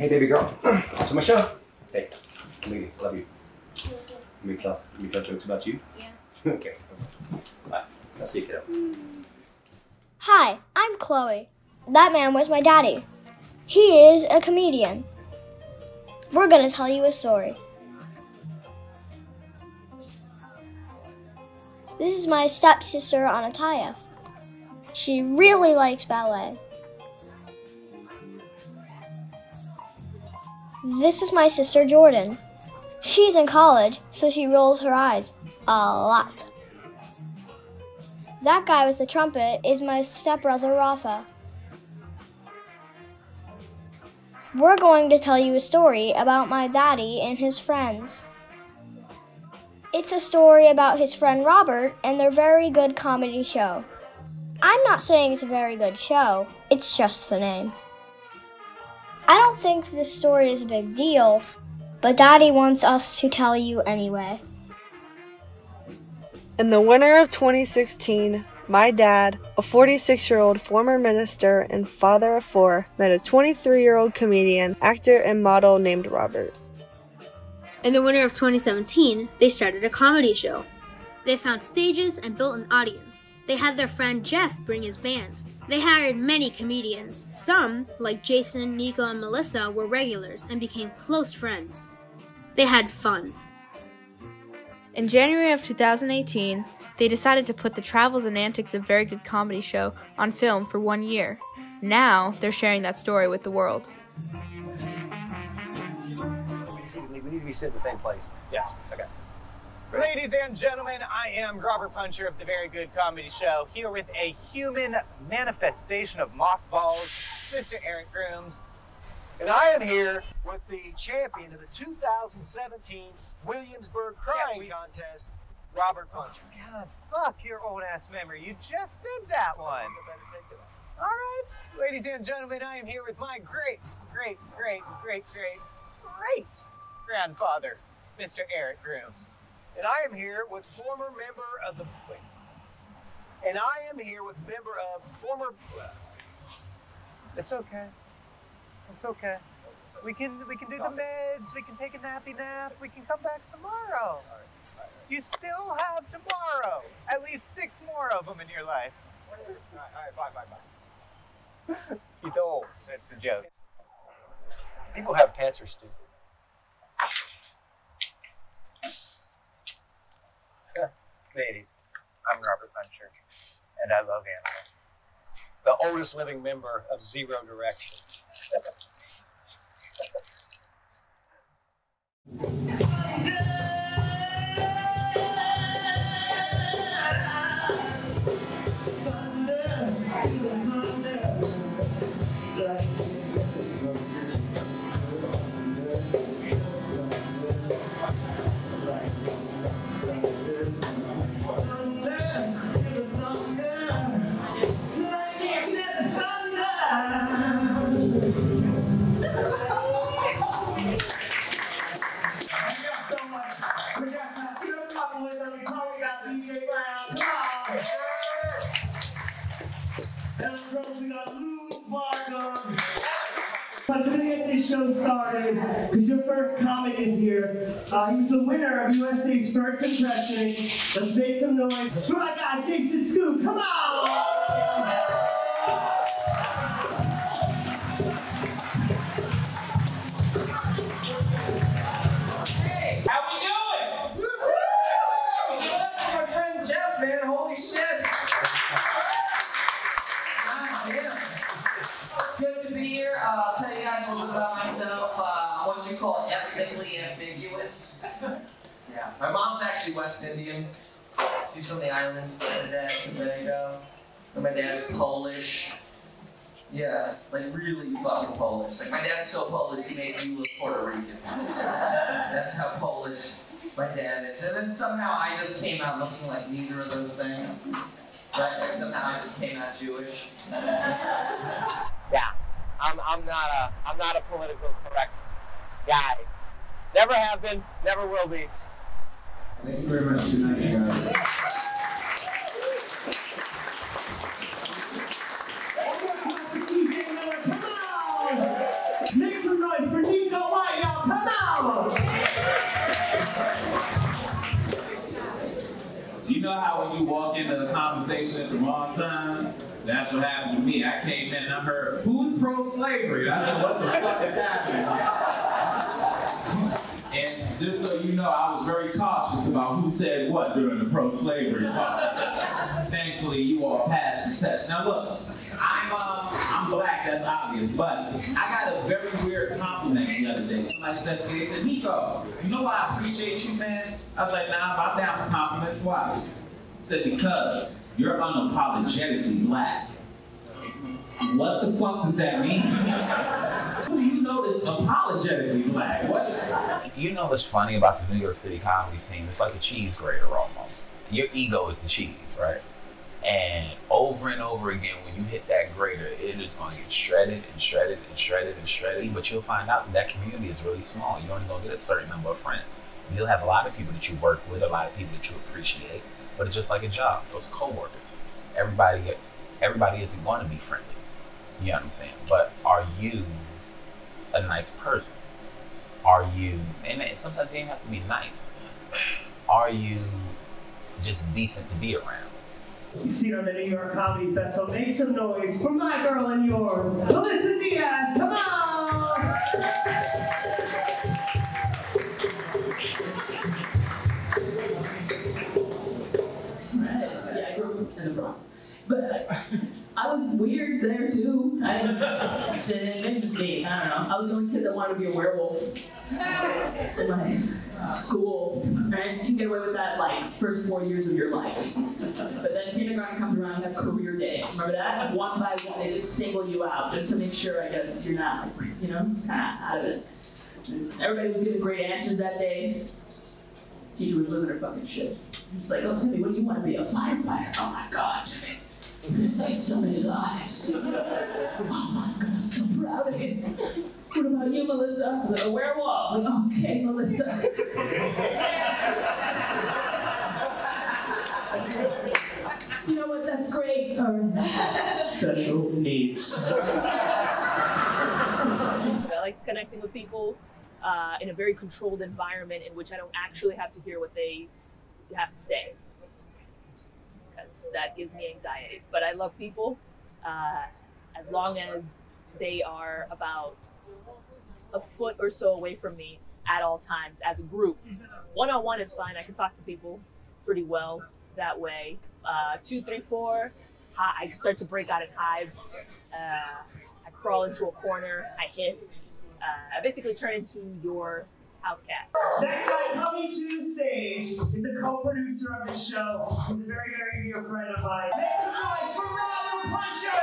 Hey, baby girl. On to my show. Hey, lady, love you. Let me tell jokes about you? Yeah. Okay. Bye. I'll see you, kiddo. Hi, I'm Chloe. That man was my daddy. He is a comedian. We're gonna tell you a story. This is my stepsister, Anataya. She really likes ballet. This is my sister, Jordan. She's in college, so she rolls her eyes a lot. That guy with the trumpet is my stepbrother, Rafa. We're going to tell you a story about my daddy and his friends. It's a story about his friend Robert and their very good comedy show. I'm not saying it's a very good show, it's just the name. I don't think this story is a big deal, but Daddy wants us to tell you anyway. In the winter of 2016, my dad, a 46-year-old former minister and father of 4, met a 23-year-old comedian, actor, and model named Robert. In the winter of 2017, they started a comedy show. They found stages and built an audience. They had their friend Jeff bring his band. They hired many comedians. Some, like Jason, Nico, and Melissa, were regulars and became close friends. They had fun. In January of 2018, they decided to put the travels and antics of Very Good Comedy Show on film for 1 year. Now, they're sharing that story with the world. We need to be sitting in the same place. Yes. Okay. Ladies and gentlemen, I am Robert Punchur of the Very Good Comedy Show, here with a human manifestation of mothballs, Mr. Aric Grooms. And I am here with the champion of the 2017 Williamsburg Crying Contest, Robert Punchur. God, fuck your old ass memory. You just did that one. I better take it off. All right, ladies and gentlemen, I am here with my great grandfather, Mr. Aric Grooms. And I am here with former member of the... Wait. And I am here with member of former... It's okay. It's okay. We can do the meds. We can take a nappy nap. We can come back tomorrow. All right. You still have tomorrow. At least 6 more of them in your life. All right, bye. He's old. That's the joke. People have pets are stupid. Ladies, I'm Robert Punchur, and I love animals. The oldest living member of Zero Direction. Let's really get this show started, because your first comic is here. He's the winner of USA's First Impression. Let's make some noise for my guy, Jason Scoop. Come on! Hey, how we doing? How we doing? My friend Jeff, man, holy shit. God damn. It's good to be here. I'll tell you guys a little bit about myself. What you call ethnically ambiguous. Yeah. My mom's actually West Indian. She's from the islands, Trinidad, Tobago. And my dad's Polish. Yeah, like really fucking Polish. Like my dad's so Polish he makes you look Puerto Rican. That's how Polish my dad is. And then somehow I just came out looking like neither of those things. Right? Like somehow I just came out Jewish. Yeah, I'm not a political correct guy. Never have been, never will be. Thank you very much. Good night, guys. Make some noise for You know how when you walk into a conversation at the wrong time? That's what happened to me. I came in and I heard, who's pro-slavery? I said, what the fuck is happening? And just so you know, I was very cautious about who said what during the pro-slavery part. Thankfully, you all passed the test. Now look, I'm black, that's obvious, but I got a very weird compliment the other day. Somebody said to me, they said, Neko, you know why I appreciate you, man? I was like, nah, I'm down for compliments. Why? I said, because you're unapologetically black. What the fuck does that mean? Who do you know that's apologetically black? What? You know what's funny about the New York City comedy scene? It's like a cheese grater almost. Your ego is the cheese, right? And over again, when you hit that grater, it is going to get shredded and shredded and shredded and shredded. But you'll find out that community is really small. You're only going to get a certain number of friends. You'll have a lot of people that you work with, a lot of people that you appreciate. But it's just like a job. Those co-workers. Everybody isn't going to be friendly. You know what I'm saying? But are you a nice person? Are you, and sometimes you don't have to be nice. Are you just decent to be around? You see her on the New York Comedy Festival. Make some noise for my girl and yours, Melissa Diaz. Come on! Right. Yeah, I grew up in the Bronx. But I was weird there too. Maybe just me, I don't know. I was the only kid that wanted to be a werewolf in my school. Right? You can get away with that like first 4 years of your life. But then kindergarten comes around, you have career day. Remember that? One by one, they just single you out just to make sure, I guess, you're not, you know, just kind of out of it. Everybody was giving great answers that day. This teacher was losing her fucking shit. She's like, oh, Timmy, what do you want to be? A firefighter? Oh my God, Timmy. You're gonna save so many lives. Oh my God, I'm so proud of you. What about you, Melissa? A werewolf. Okay, Melissa. You know what? That's great. Special needs. I like connecting with people in a very controlled environment in which I don't actually have to hear what they have to say. Because that gives me anxiety. But I love people as long as they are about a foot or so away from me at all times as a group. One-on-one is fine. I can talk to people pretty well that way. 2, 3, 4, I start to break out in hives. I crawl into a corner. I hiss. I basically turn into your house cat. Next time, coming to the stage is a co-producer of the show. He's a very, very dear friend of mine. Make some noise for Punchur!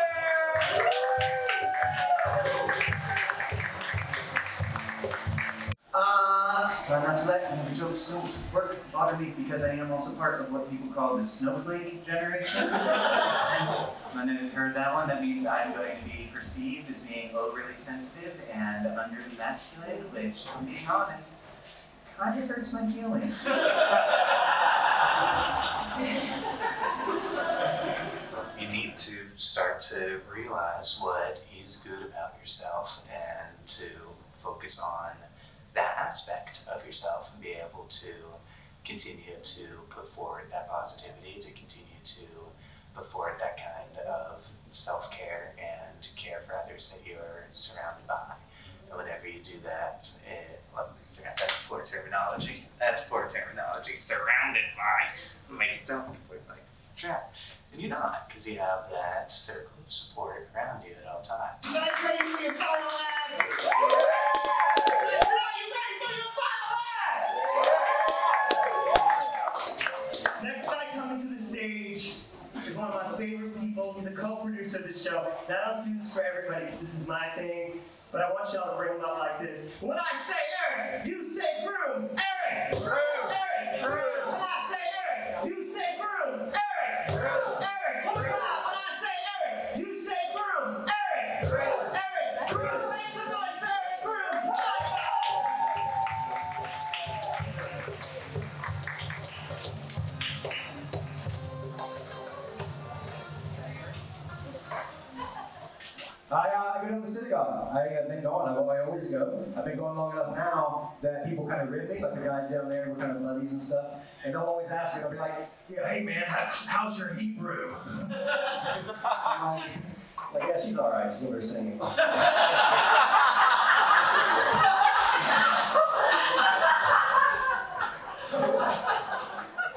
Try not to let any of the jokes don't bother me because I am also part of what people call the snowflake generation. I know you've heard that one. That means I'm going to be perceived as being overly sensitive and underly masculine, which, if I'm being honest, kind of hurts my feelings. You need to start to realize what is good about yourself and to focus on that aspect of yourself and be able to continue to put forward that positivity, to continue to put forward that kind of self-care and care for others that you're surrounded by. And whenever you do that, that's poor terminology. That's poor terminology. Surrounded by makes it sound like trapped. And you're not, because you have that circle of support around you at all times. You guys ready for your final act? Next guy coming to the stage is one of my favorite people. He's a co-producer of this show. Now, I don't do this for everybody because this is my thing, but I want y'all to bring him up like this. When I say Aric, you say Grooms. Aric! Grooms! Aric! Grooms! When I say Aric, you say Grooms. Aric! Grooms! Aric! One more time. When I say Aric, you say Grooms. Aric! Grooms! Aric! Grooms! Make some noise for Aric Grooms! Come on! I go down the city. gone. I have been gone. I always go. I've been going long enough now that people kind of rip me, like the guys down there, we're kind of buddies and stuff. And they'll always ask me, they'll be like, yeah, hey man, how's your Hebrew? Like, yeah, she's all right. She's over singing.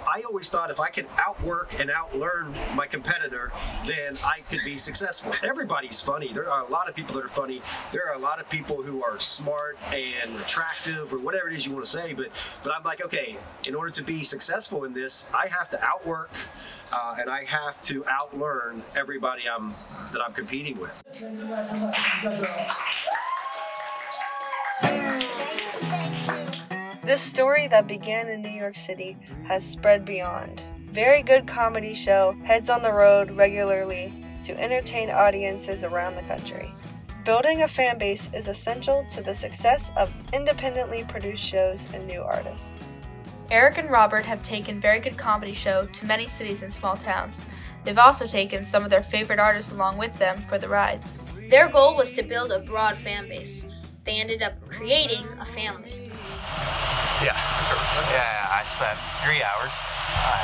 I always thought if I could outwork and outlearn my competitor, then I could be successful. Everybody's funny. There are a lot of people that are funny. There are a lot of people who are smart and attractive or whatever it is you want to say. But I'm like, okay, in order to be successful in this, I have to outwork and I have to outlearn everybody that I'm competing with. Thank you guys so much. You guys are awesome. This story that began in New York City has spread beyond. Very Good Comedy Show heads on the road regularly to entertain audiences around the country. Building a fan base is essential to the success of independently produced shows and new artists. Aric and Robert have taken Very Good Comedy Show to many cities and small towns. They've also taken some of their favorite artists along with them for the ride. Their goal was to build a broad fan base. They ended up creating a family. Yeah, sure. Yeah, I slept 3 hours. I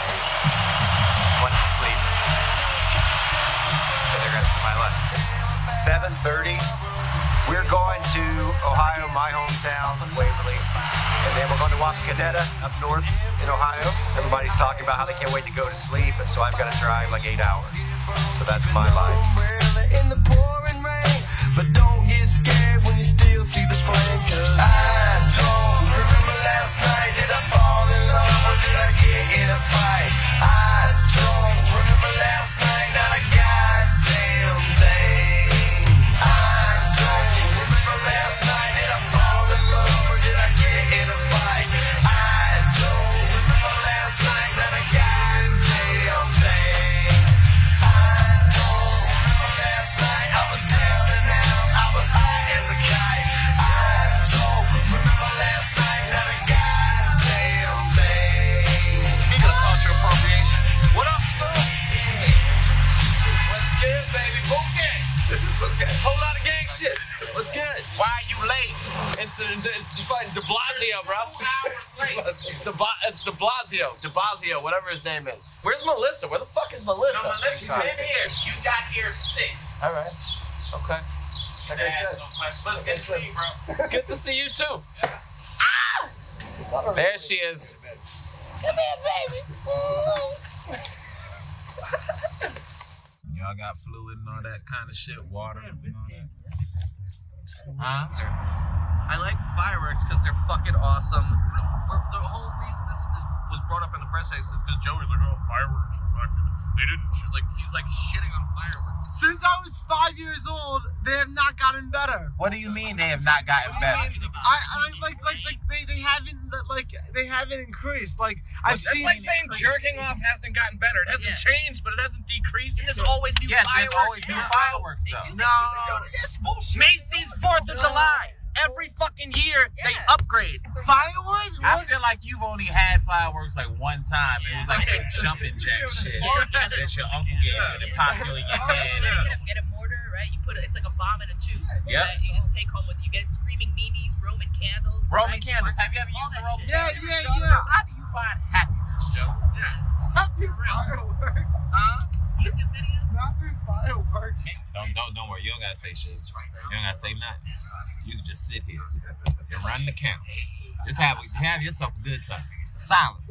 went to sleep for the rest of my life. 7:30. We're going to Ohio, my hometown, Waverly. And then we're going to Wapakoneta up north in Ohio. Everybody's talking about how they can't wait to go to sleep, and so I've got to drive like 8 hours. So that's my life. In the pouring rain, but don't get scared when you still see the flame. 'Cause I don't remember last night. Did I fall in love or did I get in a fight? I don't remember last night. Not a goddamn thing. I don't remember last night. Did I fall in love or did I get in a fight? I don't remember last night. Not a goddamn thing. I don't remember last night. I was down and out. I was high as a kite. I don't remember last night. Not a goddamn thing. Speaking of cultural appropriation, what up, Stu? What's good, baby? Okay. Okay. Whole lot of gang shit. What's good? Why are you late? It's the fucking De Blasio, bro. 2 hours late. It's De Blasio. De Blasio, whatever his name is. Where's Melissa? Where the fuck is Melissa? No, Melissa's been here. You got here 6. All right. Okay. Like I said. But it's good to see you, bro. It's good to see you, too. Ah! There she is. Come here, baby. Y'all got fluid and all that kind of shit, water and all that. Huh? I like fireworks because they're fucking awesome. The whole reason this was brought up in the first place is because Joey's like, oh, fireworks are fucking. They didn't, like, he's like shitting on fireworks. Since I was 5 years old, they have not gotten better. What do you mean they have not gotten better? They haven't increased. Like I've seen. It's like saying jerking off hasn't gotten better. It hasn't changed, but it hasn't decreased. And there's always new fireworks. There's always new fireworks, though. No. Yes, bullshit. Macy's 4th of July. Every fucking year they upgrade. Fireworks? I feel like you've only had fireworks like one time. It was like that jumping jack shit that your uncle gave you and it popped you in your head. Get a mortar, right? You put it's like a bomb in a tube. Yep. That you just take home with you. You get screaming memes, Roman candles. Roman candles. Have you ever used a Roman candle? Yeah. How do you find happiness, Joe? Yeah. Not through fireworks. Huh? YouTube videos? Not through fireworks. Don't worry. You don't gotta say shit. You don't gotta say nothing. You can just sit here and run the count. Just have yourself a good time. Silent.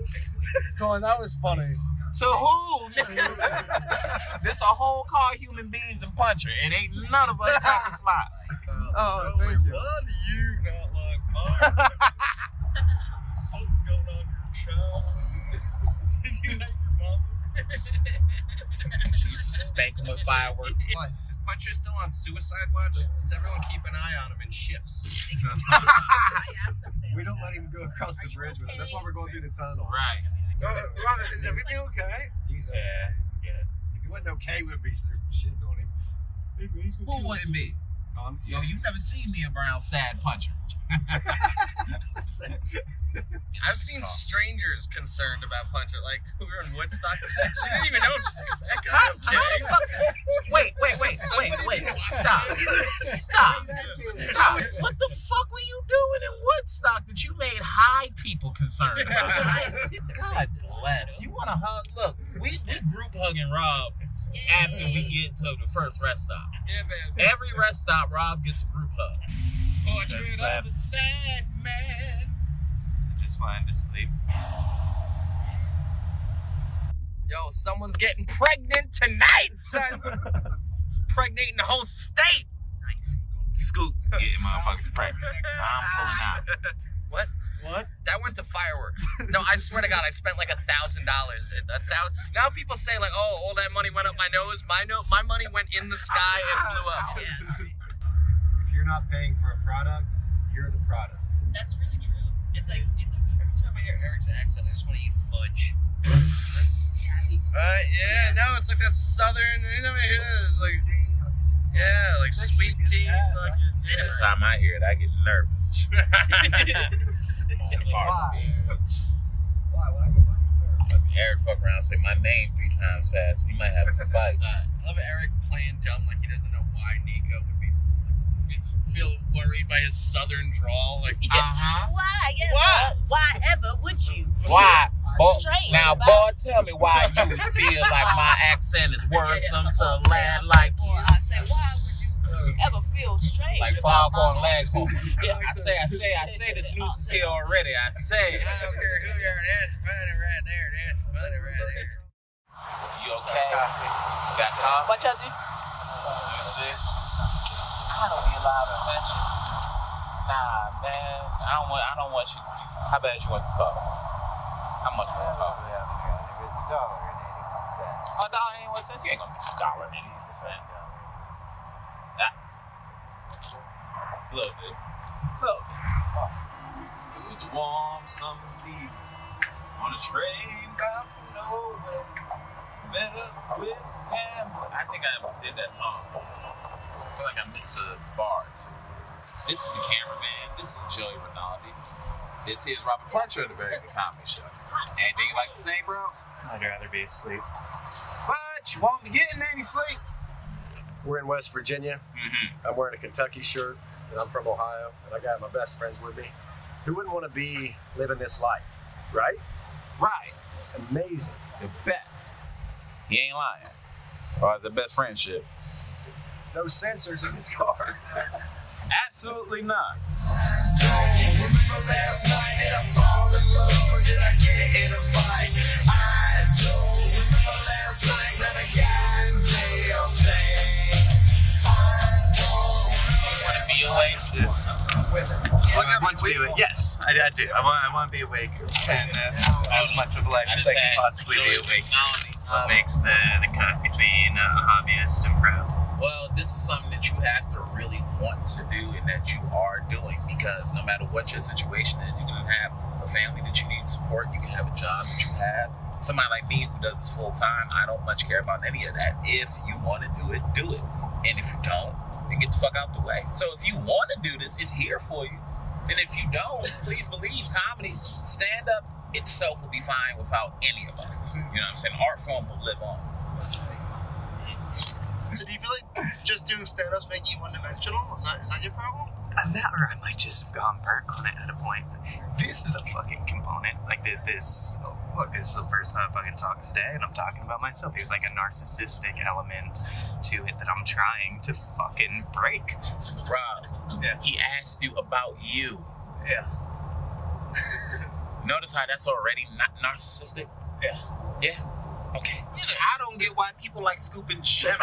Going, that was funny. To who, nigga? This a whole car of human beings and Punchur. It ain't none of us got to smile. Oh, thank you. Why do you not like mine? Something going on your child. Did you hate your mom? She used to spank him with fireworks. Is Punchur still on suicide watch? Does everyone keep an eye on him in shifts? We don't let him go across the bridge with us. That's why we're going through the tunnel. Right. Robert, is everything okay? He's okay. Yeah. If he wasn't okay, we'd be shitting on him. Who wouldn't be? Yo, you've never seen me around sad Punchur. I've seen strangers concerned about Punchur. Like, we were in Woodstock. She didn't even know. She's like, is that guy okay? Wait. Stop. What the fuck were you doing in Woodstock that you made high people concerned about? God bless. You want to hug? Look, we group hugging Rob after we get to the first rest stop. Yeah, man. Every rest stop, Rob gets a group hug. Portrait of a sad man. I just wanted to sleep. Yo, someone's getting pregnant tonight, son. Pregnating the whole state. Nice. Scoot, getting motherfuckers pregnant. I'm pulling out. What? That went to fireworks. No, I swear to God, I spent like $1,000. Now people say like, oh, all that money went up my nose. My money went in the sky and blew up. If you're not paying for a product, you're the product. That's really true. It's like every time I hear Eric's accent, I just want to eat fudge. Yeah, no, it's like that southern. It's like, yeah, like sweet tea. Every time I hear it, I get nervous. Eric fuck around and say my name 3 times fast. We might have a fight. I love Eric playing dumb like he doesn't know why Neko would be feel worried by his southern drawl. Like, Why ever would you? Why? Strange. Now, boy, tell me why you would feel like my accent is worrisome to a lad like you. I say, why would you ever feel strange? Like Foghorn Leghorn. I say this nuisance here already. I say. I don't care who you are. That's funny right there. That's funny right there. You okay? Got coffee? What y'all do? You see? I don't need a lot of attention. Nah, man. I don't want you. How bad you want this coffee? How much was the coffee? It's $1.81. $1.81? You ain't gonna miss $1.81. Look. It was a warm summer's evening on a train bound for nowhere. Met up with him. I think I did that song. I feel like I missed the bar too. This is the cameraman. This is Joey Rinaldi. This is Robert Punchur of the Very Good Comedy Show. Anything you like to say, bro? I'd rather be asleep. But you won't be getting any sleep. We're in West Virginia. I'm wearing a Kentucky shirt, and I'm from Ohio, and I got my best friends with me. Who wouldn't want to be living this life, right? Right. It's amazing. The best. He ain't lying. Or it's the best friendship. No sensors in this car. Absolutely not. Remember last night, did I fall in love or did I get in a fight? I don't remember last night, not a goddamn thing. I don't remember. Want to be awake? Yes, I do. I want to be awake and as much of life as I can possibly be awake. What makes the cut between hobbyist and pro? Well, this is something that you have to really want to do and that you are doing, because no matter what your situation is, you can have a family that you need support, you can have a job that you have. Somebody like me who does this full time, I don't much care about any of that. If you want to do it, do it. And if you don't, then get the fuck out the way. So if you want to do this, it's here for you. And if you don't, please believe comedy, stand up itself will be fine without any of us. You know what I'm saying? Art form will live on. So do you feel like just doing stand-ups make you one-dimensional? Is that your problem? That, or I might just have gone burnt on it at a point. This is a fucking component. Like look, this is the first time I fucking talked today, and I'm talking about myself. There's like a narcissistic element to it that I'm trying to fucking break. Rob, he asked you about you. Yeah. Notice how that's already not narcissistic? Yeah. Yeah. Okay. I don't get why people like Scoop and shit.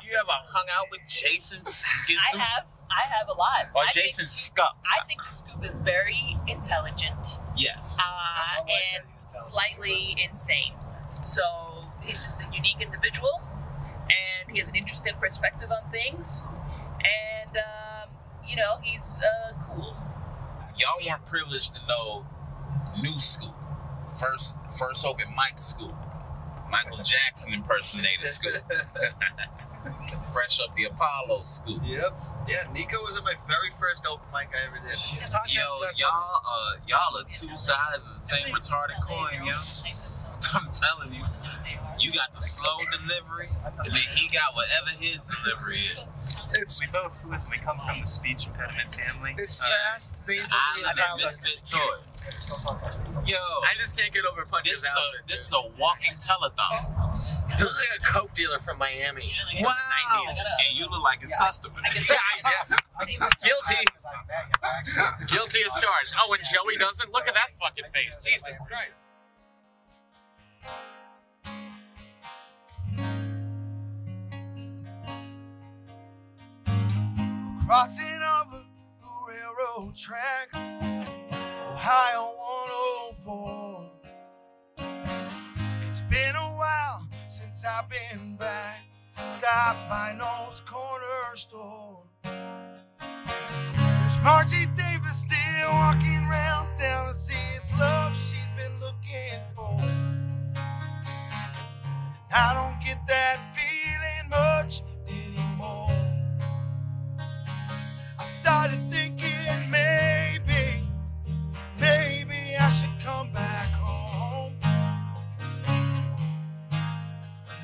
You ever hung out with Jason Schism? I have a lot. Or Jason Scup? I think the Scoop is very intelligent. Yes. And slightly insane. So he's just a unique individual, and he has an interesting perspective on things, and he's cool. Y'all weren't privileged to know New Scoop. First open mic Scoop. Michael Jackson impersonator Scoop. Fresh up the Apollo scoop. Yep. Yeah, Neko was at my very first open mic I ever did. Yo, y'all are two sides of the same retarded coin, yo. I'm telling you. You got the slow delivery, and then he got whatever his delivery is. We both, listen, we come from the speech impediment family. It's fast, nasally, and misfit toys. Yo, I just can't get over Punchur's outfit. This is a walking telethon. He looks like a coke dealer from Miami. Wow. And you look like his customer. Yes. Guilty. Guilty as charged. Oh, and Joey doesn't? Look at that fucking face. Jesus Christ. Crossing over the railroad tracks, Ohio 104. It's been a while since I've been back, stopped by Noel's corner store. There's Margie Davis still walking around town to see it's love she's been looking for. And I don't get that feeling much anymore. I started thinking maybe I should come back home.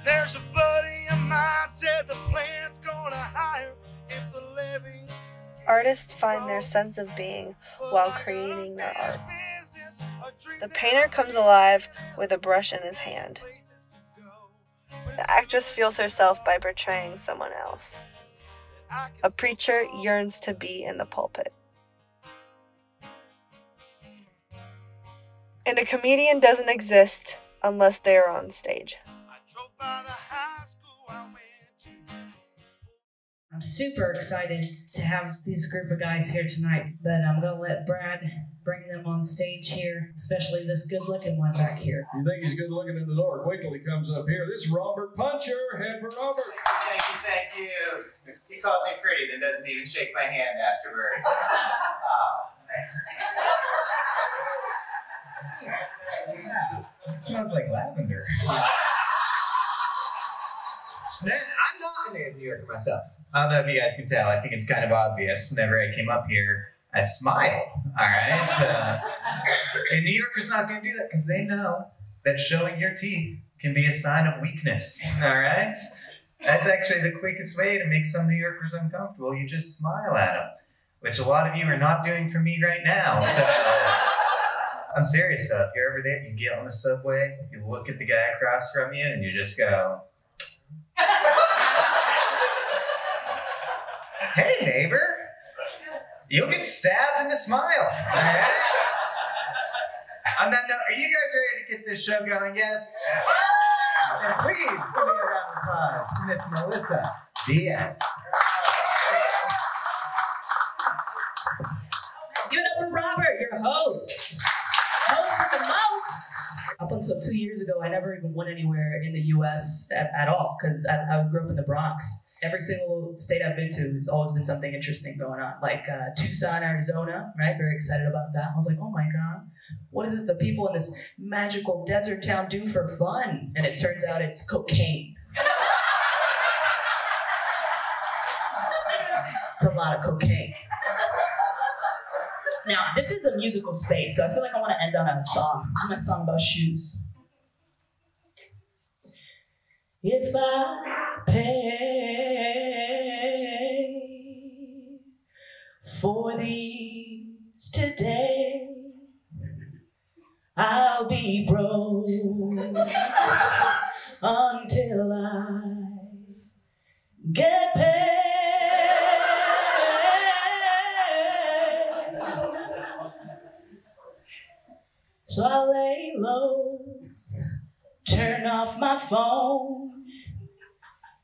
There's a buddy of mine said the plan's gonna hire if the levy. Artists find their sense of being while creating their art. The painter comes alive with a brush in his hand. The actress feels herself by portraying someone else. A preacher yearns to be in the pulpit. And a comedian doesn't exist unless they are on stage. I'm super excited to have this group of guys here tonight, but I'm going to let Brad bring them on stage here, especially this good-looking one back here. You think he's good-looking in the door? Wait till he comes up here. This is Robert Punchur. Head for Robert. Thank you. He calls me pretty, then doesn't even shake my hand afterward. It smells like lavender. Man, I'm not a native New Yorker myself. I don't know if you guys can tell. I think it's kind of obvious. Whenever I came up here, I smile. All right. And New Yorkers not going to do that because they know that showing your teeth can be a sign of weakness. All right. That's actually the quickest way to make some New Yorkers uncomfortable. You just smile at them, which a lot of you are not doing for me right now. So I'm serious though. If you're ever there, you get on the subway, you look at the guy across from you, and you just go, "Hey, neighbor." You'll get stabbed in the smile. All right? On that note, are you guys ready to get this show going? Yes? And please give me a round of applause for Miss Melissa Diaz. Give it up for Robert, your host. Host with the most. Up until 2 years ago, I never even went anywhere in the U.S. at all because I grew up in the Bronx. Every single state I've been to has always been something interesting going on. Like Tucson, Arizona, right? Very excited about that. I was like, oh my God, what is it the people in this magical desert town do for fun? And it turns out it's cocaine. It's a lot of cocaine. Now, this is a musical space, so I feel like I want to end on a song. This is my song about shoes. If I pay for these today, I'll be broke until I get paid. So I lay low, turn off my phone,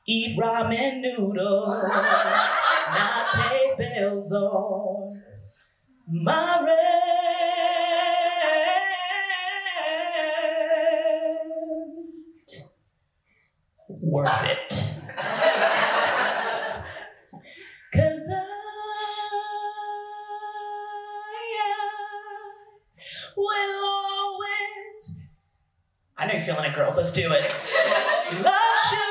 eat ramen noodles, not pay bills or my rent. Worth it. 'Cause I will always. I know you're feeling it, girls. Let's do it. Love shoes.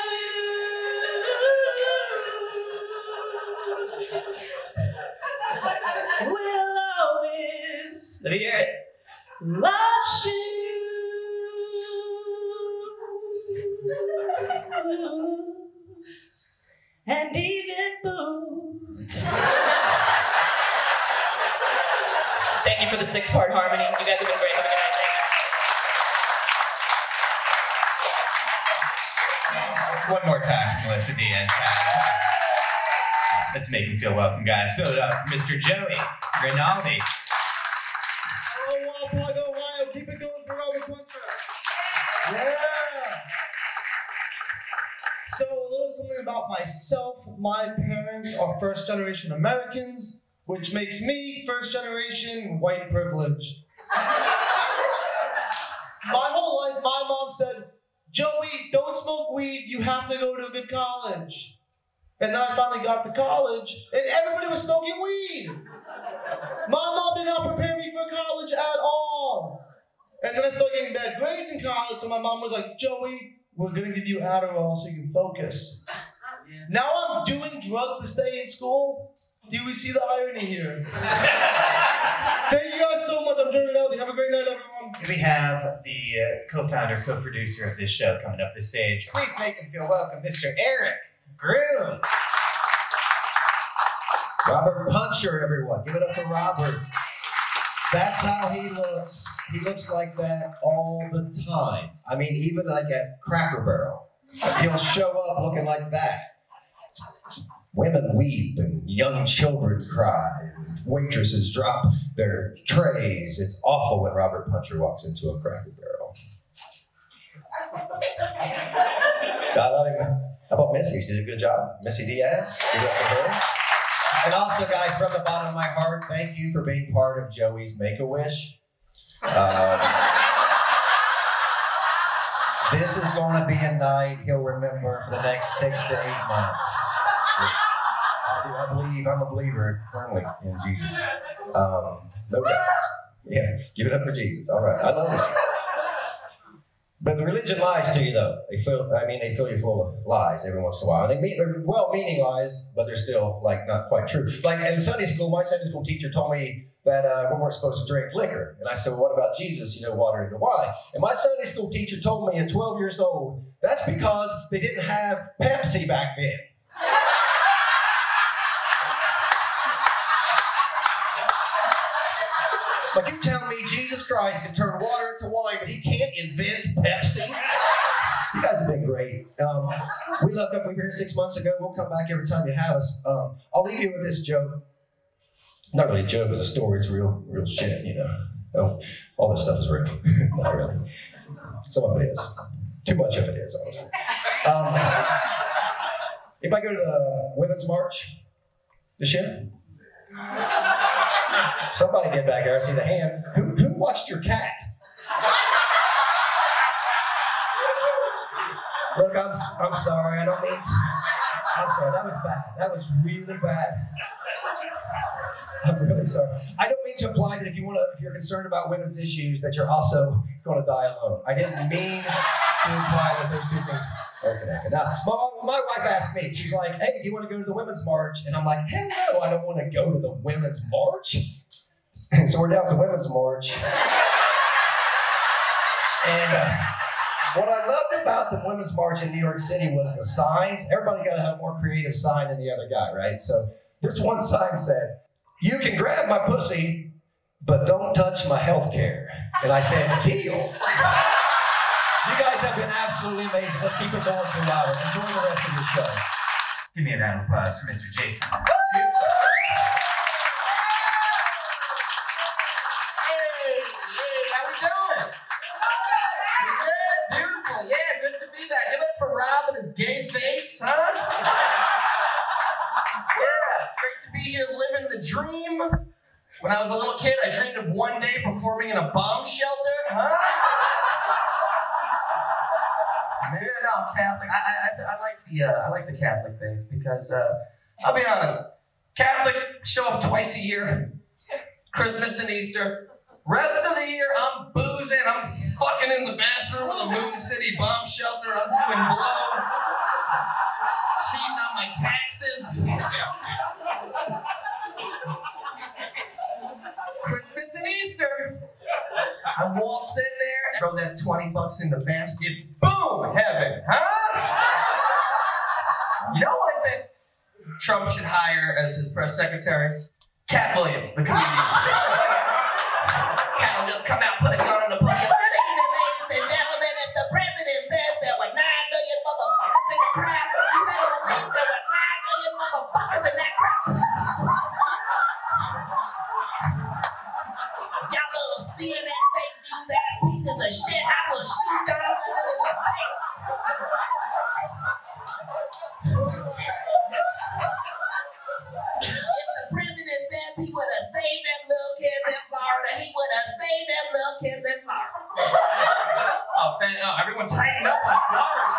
lost shoes, and even boots. Thank you for the 6-part harmony. You guys have been great. Have a good night. Thank you. One more time for Melissa Diaz. Let's make him feel welcome, guys. Fill it up for Mr. Joey Rinaldi. Oh, Plug, Ohio. Keep it going for Aric Punchur. Yeah. So, a little something about myself. My parents are first-generation Americans, which makes me first-generation white privilege. My whole life, my mom said, Joey, don't smoke weed. You have to go to a good college. And then I finally got to college, and everybody was smoking weed. My mom did not prepare me for college at all. And then I started getting bad grades in college, so my mom was like, Joey, we're gonna give you Adderall so you can focus. Now I'm doing drugs to stay in school. Do we see the irony here? Thank you guys so much. I'm Joey Rinaldi. Have a great night, everyone. We have the co-founder, co-producer of this show coming up the stage. Please make him feel welcome, Mr. Aric Grooms. Robert Punchur, everyone. Give it up for Robert. That's how he looks. He looks like that all the time. I mean, even like at Cracker Barrel, he'll show up looking like that. Women weep and young children cry. And waitresses drop their trays. It's awful when Robert Punchur walks into a Cracker Barrel. I love him. How about Missy? She did a good job. Missy Diaz, give it up for her. And also, guys, from the bottom of my heart, thank you for being part of Joey's Make-A-Wish. This is going to be a night he'll remember for the next 6 to 8 months. I'm a believer firmly in Jesus. No doubts. Yeah, give it up for Jesus. All right, I love it. But the religion lies to you, though. They fill you full of lies every once in a while. They're well-meaning lies, but they're still like not quite true. Like in Sunday school, my Sunday school teacher told me that we weren't supposed to drink liquor, and I said, "Well, what about Jesus? You know, water into wine." And my Sunday school teacher told me at 12 years old that's because they didn't have Pepsi back then. Like, you tell me Jesus Christ can turn water into wine, but he can't invent Pepsi? You guys have been great. We left up, we were here 6 months ago. We'll come back every time you have us. I'll leave you with this joke. Not really a joke, it's a story. It's real shit, you know. Oh, all this stuff is real. Not really. Some of it is. Too much of it is, honestly. If I go to the Women's March this year? Somebody did back there. I see the hand. Who watched your cat? Look, I'm sorry. I don't mean to. I'm sorry. That was bad. That was really bad. I'm really sorry. I don't mean to imply that if you're concerned about women's issues, that you're also going to die alone. I didn't mean to imply that those two things are connected. Now, my wife asked me. She's like, "Hey, do you want to go to the Women's March?" And I'm like, "Hell no, I don't want to go to the Women's March." And so we're down at the Women's March. And what I loved about the Women's March in New York City was the signs. Everybody got to have a more creative sign than the other guy, right? So this one sign said, "You can grab my pussy, but don't touch my health care." And I said, "Deal." You guys have been absolutely amazing. Let's keep it going for Robert. Enjoy the rest of your show. Give me a round of applause for Mr. Jason. Rob and his gay face, huh? Yeah, it's great to be here living the dream. When I was a little kid, I dreamed of one day performing in a bomb shelter, huh? Man, no, I'm Catholic. I like the Catholic faith because I'll be honest, Catholics show up twice a year, Christmas and Easter. Rest of the year, I'm boozing, I'm fucking in the bathroom of the Moon City bomb shelter, I'm doing blow, cheating on my taxes. Christmas and Easter, dunks in the basket. Boom! Heaven, huh? You know what I think Trump should hire as his press secretary? Cat Williams, the comedian. Cat will just come out, put a gun on the podium. Good evening, ladies and gentlemen. If the president says there were 9 million motherfuckers in the crowd, you better believe there were 9 million motherfuckers in that crowd. Y'all little CNN fake news ass pieces of shit. I will shoot y'all in the face. If the president says he would have saved them little kids in Florida, he would have saved them little kids in Florida. Everyone tighten up on Florida.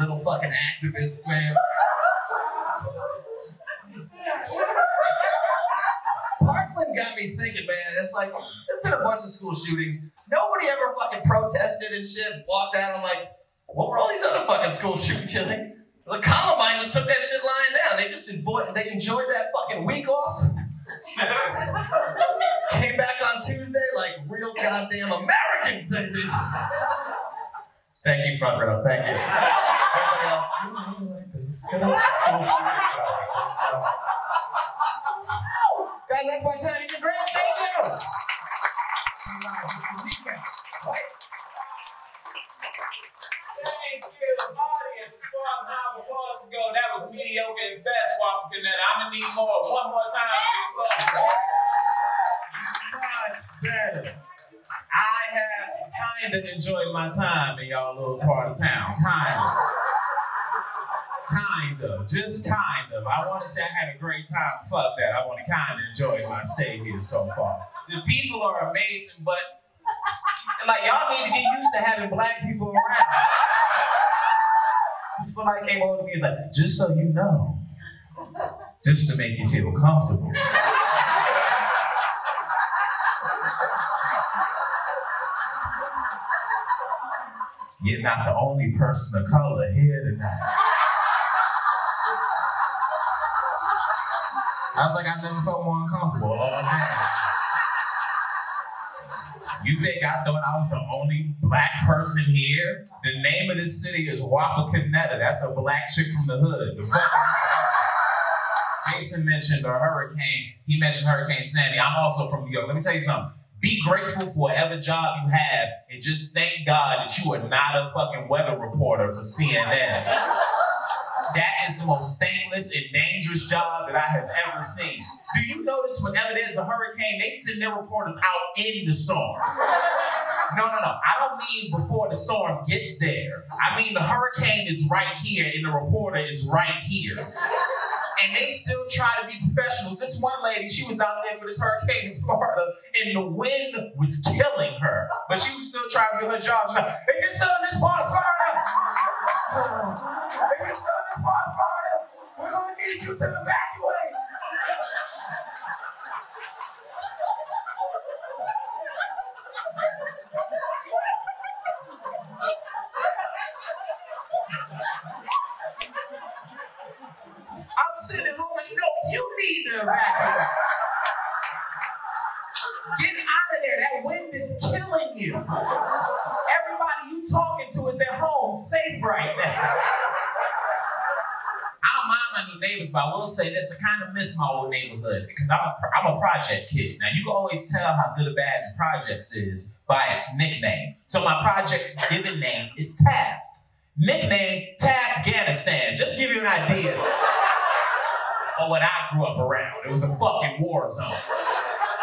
Little fucking activists, man. Parkland got me thinking, man. It's like, there's been a bunch of school shootings. Nobody ever fucking protested and shit, walked out. I'm like, what were all these other fucking school shooting killing? The Columbine just took that shit lying down. They just enjoyed that fucking week off. Came back on Tuesday like real goddamn Americans, baby. Thank you, front row. Thank you. Everybody else. Guys, that's my time. You did great. Thank you. Thank you, audience. As far as how the applause go, that was mediocre at best, Whopper Canetta. I'm gonna need more. One more time for the applause. Much better. I have kind of enjoyed my time in y'all little part of town. Kind of. Just kind of. I want to say I had a great time. Fuck that. I want to kind of enjoy my stay here so far. The people are amazing, but like y'all need to get used to having black people around. Somebody came over to me and was like, just so you know, just to make you feel comfortable. You're not the only person of color here tonight. I was like, I've never felt more uncomfortable all day. You think I thought I was the only black person here? The name of this city is Wapakoneta. That's a black chick from the hood. The fuck Jason mentioned a hurricane. He mentioned Hurricane Sandy. I'm also from New York. Let me tell you something. Be grateful for whatever job you have and just thank God that you are not a fucking weather reporter for CNN. That is the most thankless and dangerous job that I have ever seen. Do you notice whenever there's a hurricane, they send their reporters out in the storm? No. I don't mean before the storm gets there. I mean the hurricane is right here and the reporter is right here. And they still try to be professionals. This one lady, she was out there for this hurricane in Florida and the wind was killing her. But she was still trying to do her job. She's like, it gets still in this part of Florida. It gets still in this part of Florida. We're gonna need you to evacuate. I'm sitting home like, no, you need to evacuate. Get out of there. That wind is killing you. Everybody you talking to is at home, safe right now. I don't mind my new neighbors, but I will say this, I kind of miss my old neighborhood because I'm a project kid. Now, you can always tell how good or bad your projects is by its nickname. So my project's given name is Taft. Nickname, Taft Afghanistan. Just to give you an idea of what I grew up around. It was a fucking war zone.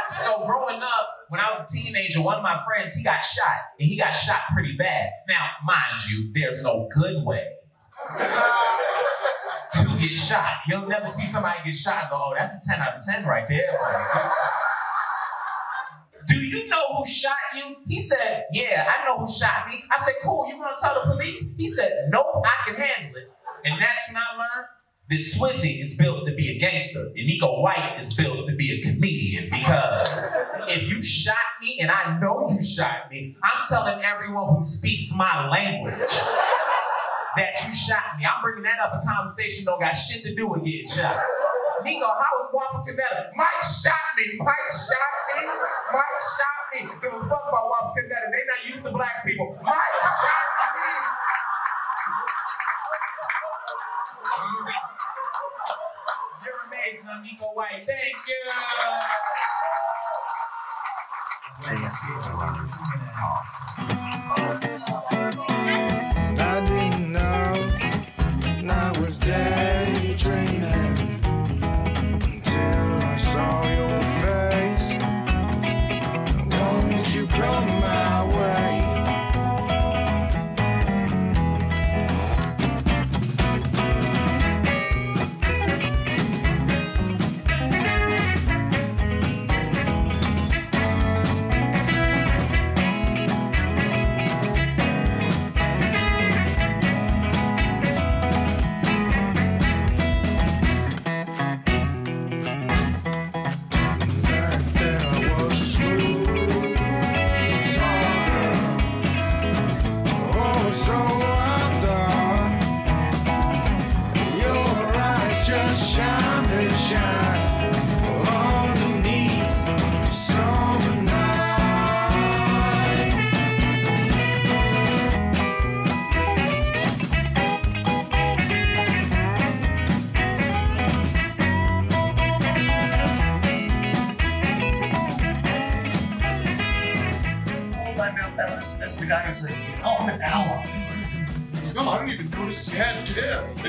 So growing up, when I was a teenager, one of my friends, he got shot. And he got shot pretty bad. Now, mind you, there's no good way to get shot. You'll never see somebody get shot and go, oh, that's a 10 out of 10 right there. Do you know who shot you? He said, yeah, I know who shot me. I said, cool, you gonna tell the police? He said, nope, I can handle it. And that's when I learned that Swizzy is built to be a gangster and Neko White is built to be a comedian, because if you shot me and I know you shot me, I'm telling everyone who speaks my language that you shot me. I'm bringing that up. A conversation don't got shit to do with getting shot. Neko, how is Whopper Canetta? Mike shot me. Mike shot me. Mike shot me. Give a fuck about Whopper Canetta. They not used to black people. Mike shot me. You're amazing, I'm Neko White. Thank you. I didn't know, and I was daydreaming until I saw your face. Won't you come my way? That's the guy who's like, oh, I'm an ally. No, I didn't even notice you had teeth. I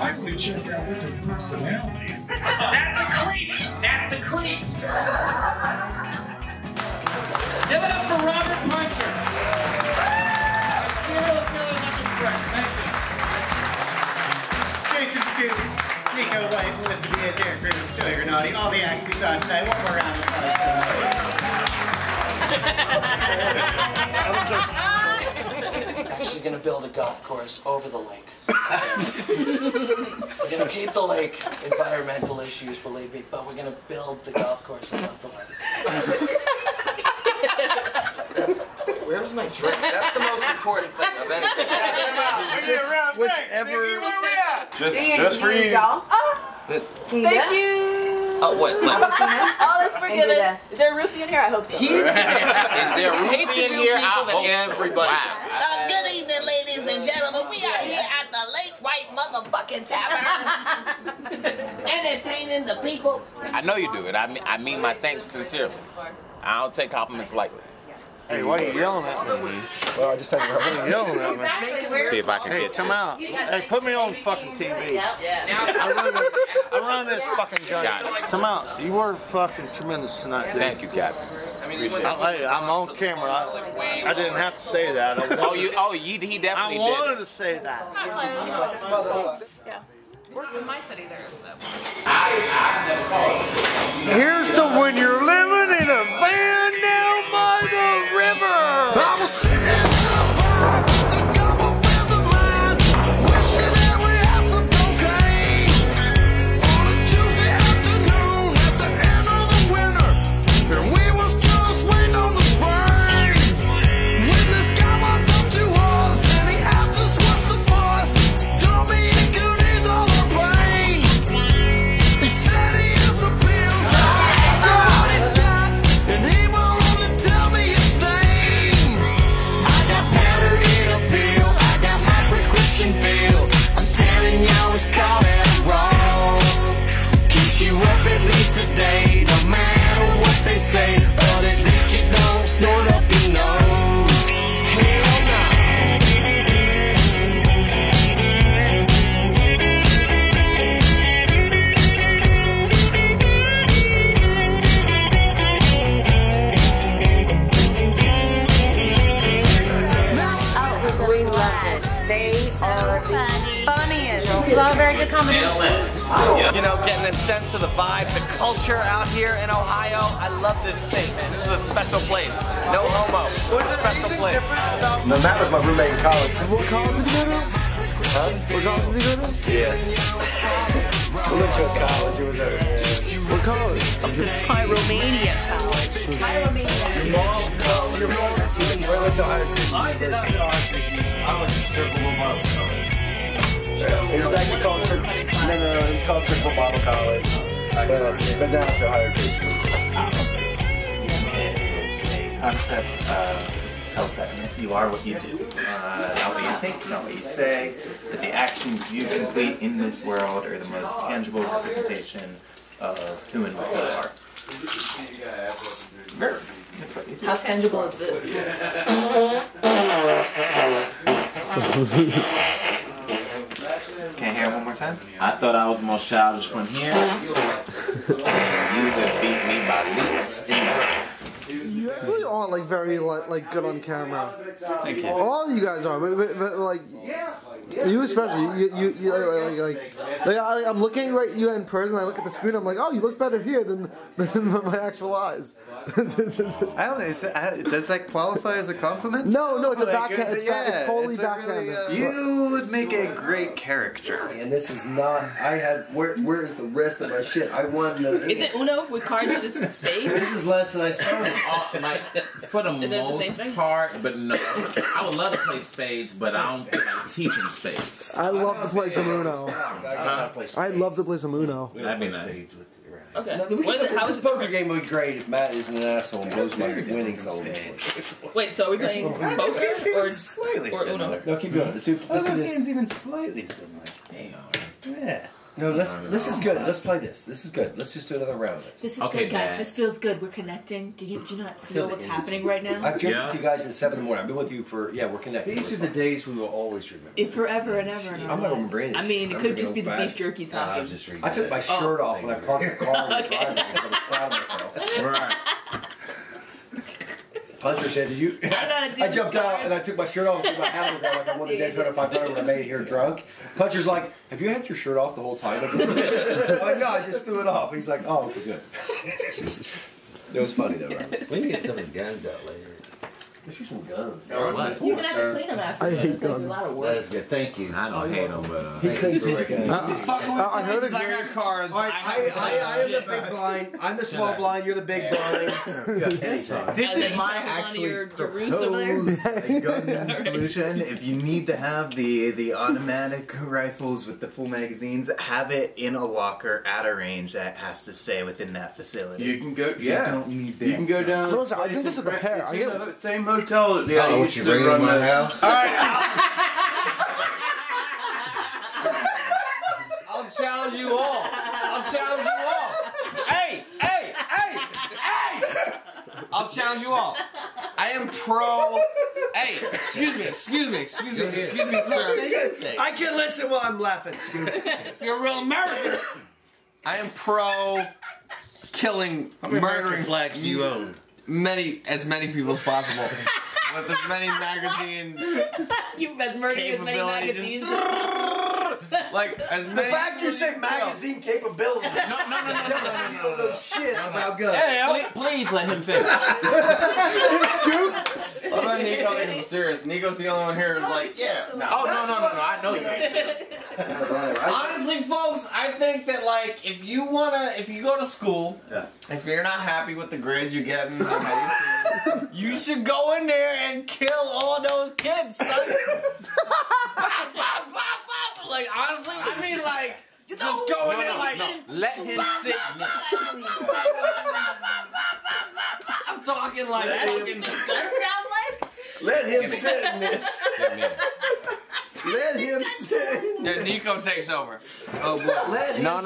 actually checked out with their personalities. That's a creep. That's a creep. Give it up for Robert Punchur. Serial killer number 3. Thank you. Jason Scoop, Neko White, Melissa Diaz, Aric Grooms, Joey Renati, all the acts you saw tonight. One more round of applause. Actually gonna build a golf course over the lake. We're gonna keep the lake. Environmental issues, believe me, but we're gonna build the golf course above the lake. Where's my drink? That's the most important thing of anything. Whichever. Just for you. Thank you. Oh, what? Oh, that's forgiven. Is there a roofie in here? I hope so. Is there a roofie in here? Everybody. Good evening, ladies and gentlemen. We are here at the Lake White motherfucking Tavern, entertaining the people. I know you do it. I mean my thanks sincerely. I don't take compliments lightly. Hey, why are you yelling at me? Well, I just had to what are you yelling at me? See if I can hey, get come out. Hey, put me on fucking TV. I run this fucking joint. Come out. You were fucking tremendous tonight, dude. Thank you, Captain. Appreciate it. Hey, I'm on camera. I didn't have to say that. He definitely did. I wanted to say that. Yeah. In my city, there is though. Here's to when you're living in a van down by the river. I was sitting in a bar, the gobble with the line, wishing that we had some cocaine. On a Tuesday afternoon at the end of the winter, and we was just waiting on the spring. When this guy walked up to us and he asked us what's the fuss, told me he could ease all our pain. He said he is a pills, what he's got, and he will only tell me his name. I got powder in a pill, I got my prescription filled. I'm telling y'all it's called Adderall. Keeps you up at least today, no matter what they say. But at least you don't snort up your nose. Hell no. We love it. They are the funniest. We love very good comedy. You know, getting a sense of the vibe, the culture out here in Ohio. I love this state, man. This is a special place. No homo. It's a special place. No, Matt was my roommate in college. What college did you go to? Huh? What college did you go to? Yeah. We went to a college. It was a... What college? Pyromania College. Your mom's college. Your mom's college. Where went to Aric Grooms? I did not go to Aric Grooms. I went to Circle of Bible College. It was actually called it was called Circle Bible College. But now it's a higher grade school. Concept self-betterment. You are what you do. Not what you think, not what you say, but the actions you complete in this world are the most tangible representation of who and what you are. That's what you do. How tangible is this? Can I hear it one more time? I thought I was the most childish one here. You just beat me by leaps and bounds. You really are like very like good on camera. Thank you. All of you guys are, but like you especially. You I'm looking right you in person. I look at the screen. I'm like, oh, you look better here than my actual eyes. I don't know. Does that qualify as a compliment? No, it's a backhand. It's totally backhanded. You would make a great caricature. And this is not. I had. Where is the rest of my shit? I won the. Is it Uno with cards just spades? This is less than I started. Like, for the most part, but no. I would love to play spades, but I don't feel like teaching spades. I love to play some Uno. I'd love to play some Uno. That'd be nice. Okay. This poker game would be great if Matt isn't an asshole and blows my winnings all over. Wait, so are we playing poker or Uno? No, keep going. Let's do Those this. games even slightly similar. Yeah. No, this is good. Let's play this. This is good. Let's just do another round of this. This is good, guys. This feels good. We're connecting. Do you not feel what's happening right now? I've driven with you guys at 7 in the morning. I've been with you for, we're connected. These are the days we will always remember. Forever and ever. I'm not remembering this. I mean, it could just be the beef jerky talking. I took my shirt off when I parked the car in the driveway. I was proud of myself. Right. Punchur said, I jumped out and I took my shirt off and put my hat on like I won the Daytona 500 when I made it here drunk. Punchur's like, have you had your shirt off the whole time? I'm like, no, I just threw it off. He's like, oh, okay, good. It was funny though, right? We can get some of the guns out later. Let's shoot some guns. You're gonna have to clean them after. I hate It's like guns. a lot of work. That's good. Thank you. I don't hate them, but He cleans his guns. I heard it. I got cards. All right, I am the big blind. I'm the small blind. You're the big blind. This is my actually proposed gun solution. If you need to have the automatic rifles with the full magazines, have it in a locker at a range that has to stay within that facility. You can go. So you don't need You can go down. Listen, I think this is the pair. I get same hotel. Yeah, I want you bring it in my house. All right. I'll challenge you all. Hey! I'll challenge you all. I am pro. Hey, excuse me, sir. I can listen while I'm laughing. If you're a real American, I am pro killing, murdering flags do you own? as many people as possible. With as many magazine You've been murdering as many magazines. Like as many. The fact you say magazine capability. No. You don't know shit about guns. Hey, please let him finish. Scoop. What about Nico? Thinking I'm serious. Nico's the only one here who's like, yeah. No. Oh, no. I know you ain't serious. Honestly, folks, I think that like if you go to school, if you're not happy with the grades you're getting, you should go in there and kill all those kids, son. Like honestly, I mean like just go in there like Let him sit. I'm talking like Let him sit in this. Let him sit. Yeah, Nico takes over. Oh boy. No.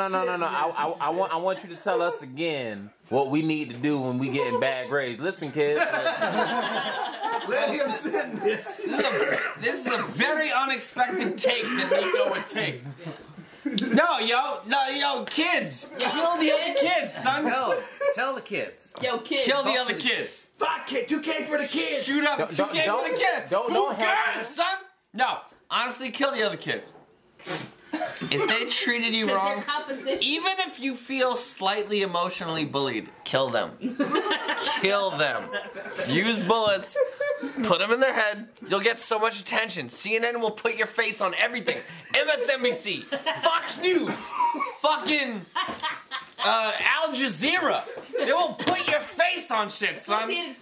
I want you to tell us again what we need to do when we get in bad grades. Listen, kids. Let him sit in this. This is a very unexpected take that Nico would take. No, kids. Kill the other kids, son. Tell the kids. Yo, kids. Kill the other kids. Fuck it. 2K for the kids. Shoot up 2K for the kids. Don't cares, son? No, honestly, kill the other kids. If they treated you wrong, even if you feel slightly emotionally bullied, kill them. Kill them. Use bullets. Put them in their head. You'll get so much attention. CNN will put your face on everything. MSNBC, Fox News, fucking Al Jazeera. They will put your face on shit, son.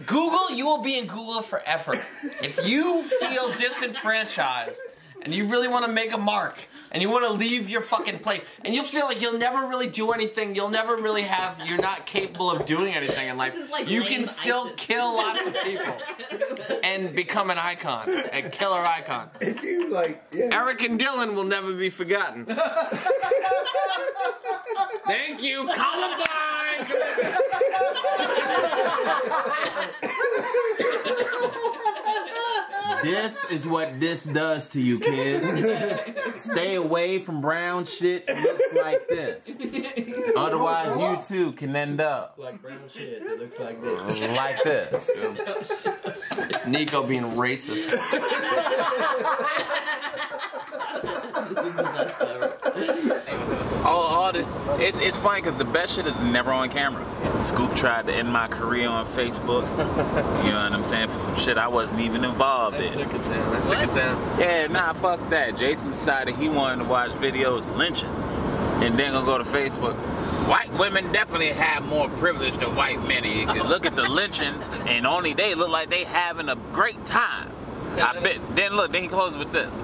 Google, you will be in Google forever. If you feel disenfranchised and you really want to make a mark, and you want to leave your fucking plate, and you'll feel like you'll never really do anything, you're not capable of doing anything in life, like you can still kill lots of people and become an icon, a killer icon. If you like, yeah. Eric and Dylan will never be forgotten. Thank you, Columbine! This is what this does to you, kids. Stay away from brown shit that looks like this. Otherwise, you too can end up like brown shit that looks like this. Like this. It's Nico being racist. All this, it's funny because the best shit is never on camera. Scoop tried to end my career on Facebook. You know what I'm saying? For some shit I wasn't even involved in. Took it down. Yeah, nah, fuck that. Jason decided he wanted to watch videos of lynchings and then gonna go to Facebook. White women definitely have more privilege than white men. You can look at the lynchings and only they look like they having a great time. I bet. Then he closes with this.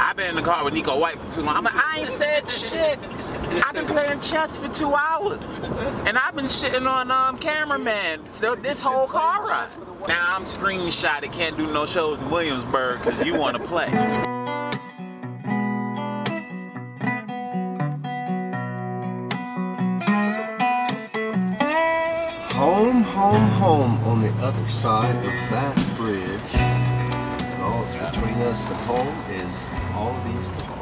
I've been in the car with Neko White for too long. I'm like, I ain't said shit. I've been playing chess for 2 hours. And I've been shitting on cameraman so this whole car ride. Now I'm screenshotted, can't do no shows in Williamsburg because you want to play. Home, home, home on the other side of that bridge. And all that's between us and home is all these cars.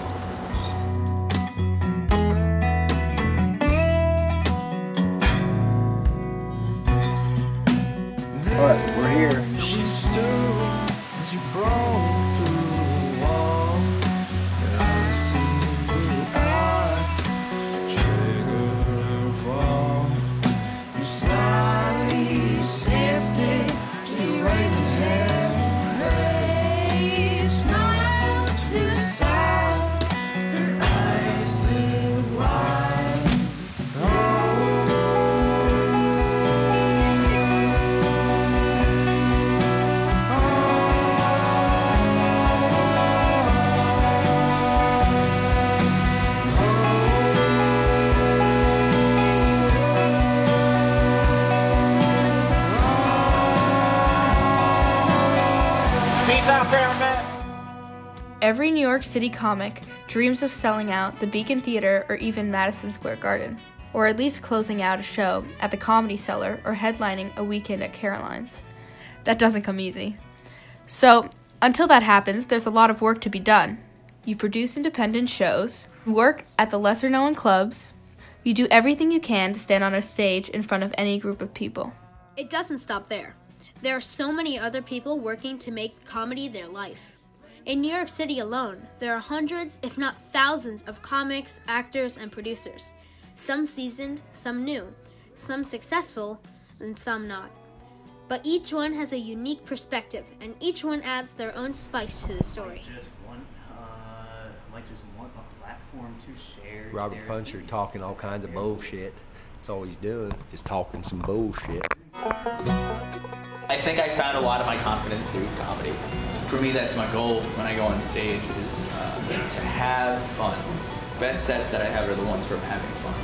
Alright, we're here. She stood as you broke through the wall. And I see blue eyes trigger and fall. You slightly shifted to waving hair. Hey, smile to the side. Her eyes lit wide. Peace out, cameraman. Every New York City comic dreams of selling out the Beacon Theater or even Madison Square Garden, or at least closing out a show at the Comedy Cellar or headlining a weekend at Caroline's. That doesn't come easy. So, until that happens, there's a lot of work to be done. You produce independent shows, you work at the lesser-known clubs, you do everything you can to stand on a stage in front of any group of people. It doesn't stop there. There are so many other people working to make comedy their life. In New York City alone, there are hundreds, if not thousands, of comics, actors, and producers. Some seasoned, some new, some successful, and some not. But each one has a unique perspective, and each one adds their own spice to the story. Just want a platform to share. Robert Punchur talking all kinds of bullshit. That's all he's doing, just talking some bullshit. I think I found a lot of my confidence through comedy. For me, that's my goal when I go on stage is to have fun. Best sets that I have are the ones where I'm having fun.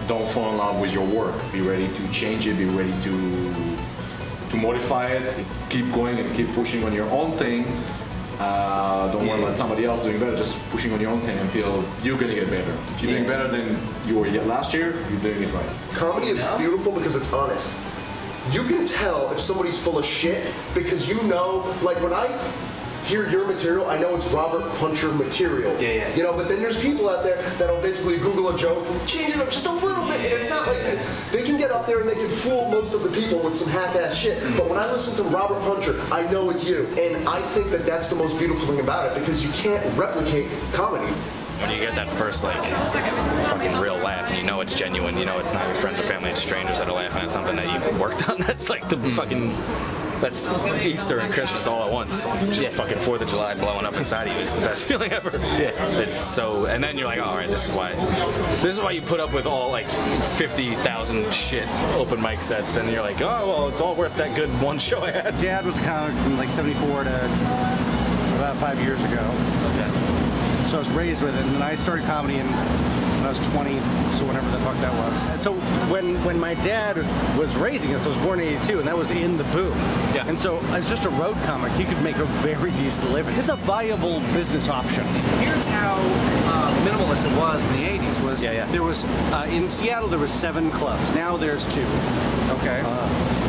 Don't fall in love with your work. Be ready to change it. Be ready to modify it. Keep going and keep pushing on your own thing. Don't worry about somebody else doing better. Just pushing on your own thing until you're gonna get better. If you're doing better than you were last year, you're doing it right. Comedy is beautiful because it's honest. You can tell if somebody's full of shit because you know, like when I hear your material, I know it's Robert Punchur material. Yeah. You know, but then there's people out there that'll basically Google a joke, change it up just a little bit, and it's not like they can get up there and they can fool most of the people with some half-ass shit. But when I listen to Robert Punchur, I know it's you, and I think that that's the most beautiful thing about it because you can't replicate comedy. When you get that first, like, fucking real laugh, and you know it's genuine, you know it's not your friends or family, it's strangers that are laughing at something that you worked on, that's like the fucking, that's Easter and Christmas all at once. Just fucking 4th of July blowing up inside of you, it's the best feeling ever. It's so, and then you're like, all right, this is why you put up with all, like, 50,000 shit open mic sets, and you're like, oh, well, it's all worth that good one show I had. Dad was a comic from, like, 74 to about 5 years ago. Okay. So I was raised with it, and then I started comedy when I was 20, so whenever the fuck that was. So when my dad was raising us, I was born in 82, and that was in the boom. Yeah. And so as just a road comic, he could make a very decent living. It's a viable business option. Here's how minimalist it was in the 80s. Was there was in Seattle there was 7 clubs. Now there's 2. Okay.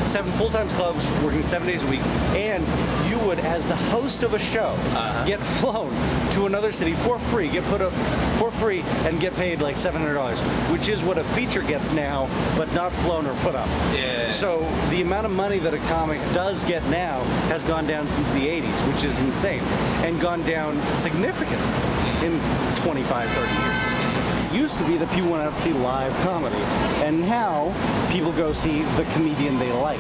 7 full-time clubs working 7 days a week, and you would, as the host of a show, get flown to another city for free, get put up for free, and get paid like $700, which is what a feature gets now, but not flown or put up. Yeah. So the amount of money that a comic does get now has gone down since the 80s, which is insane, and gone down significantly in 25, 30 years. Used to be that people went out to see live comedy, and now people go see the comedian they like.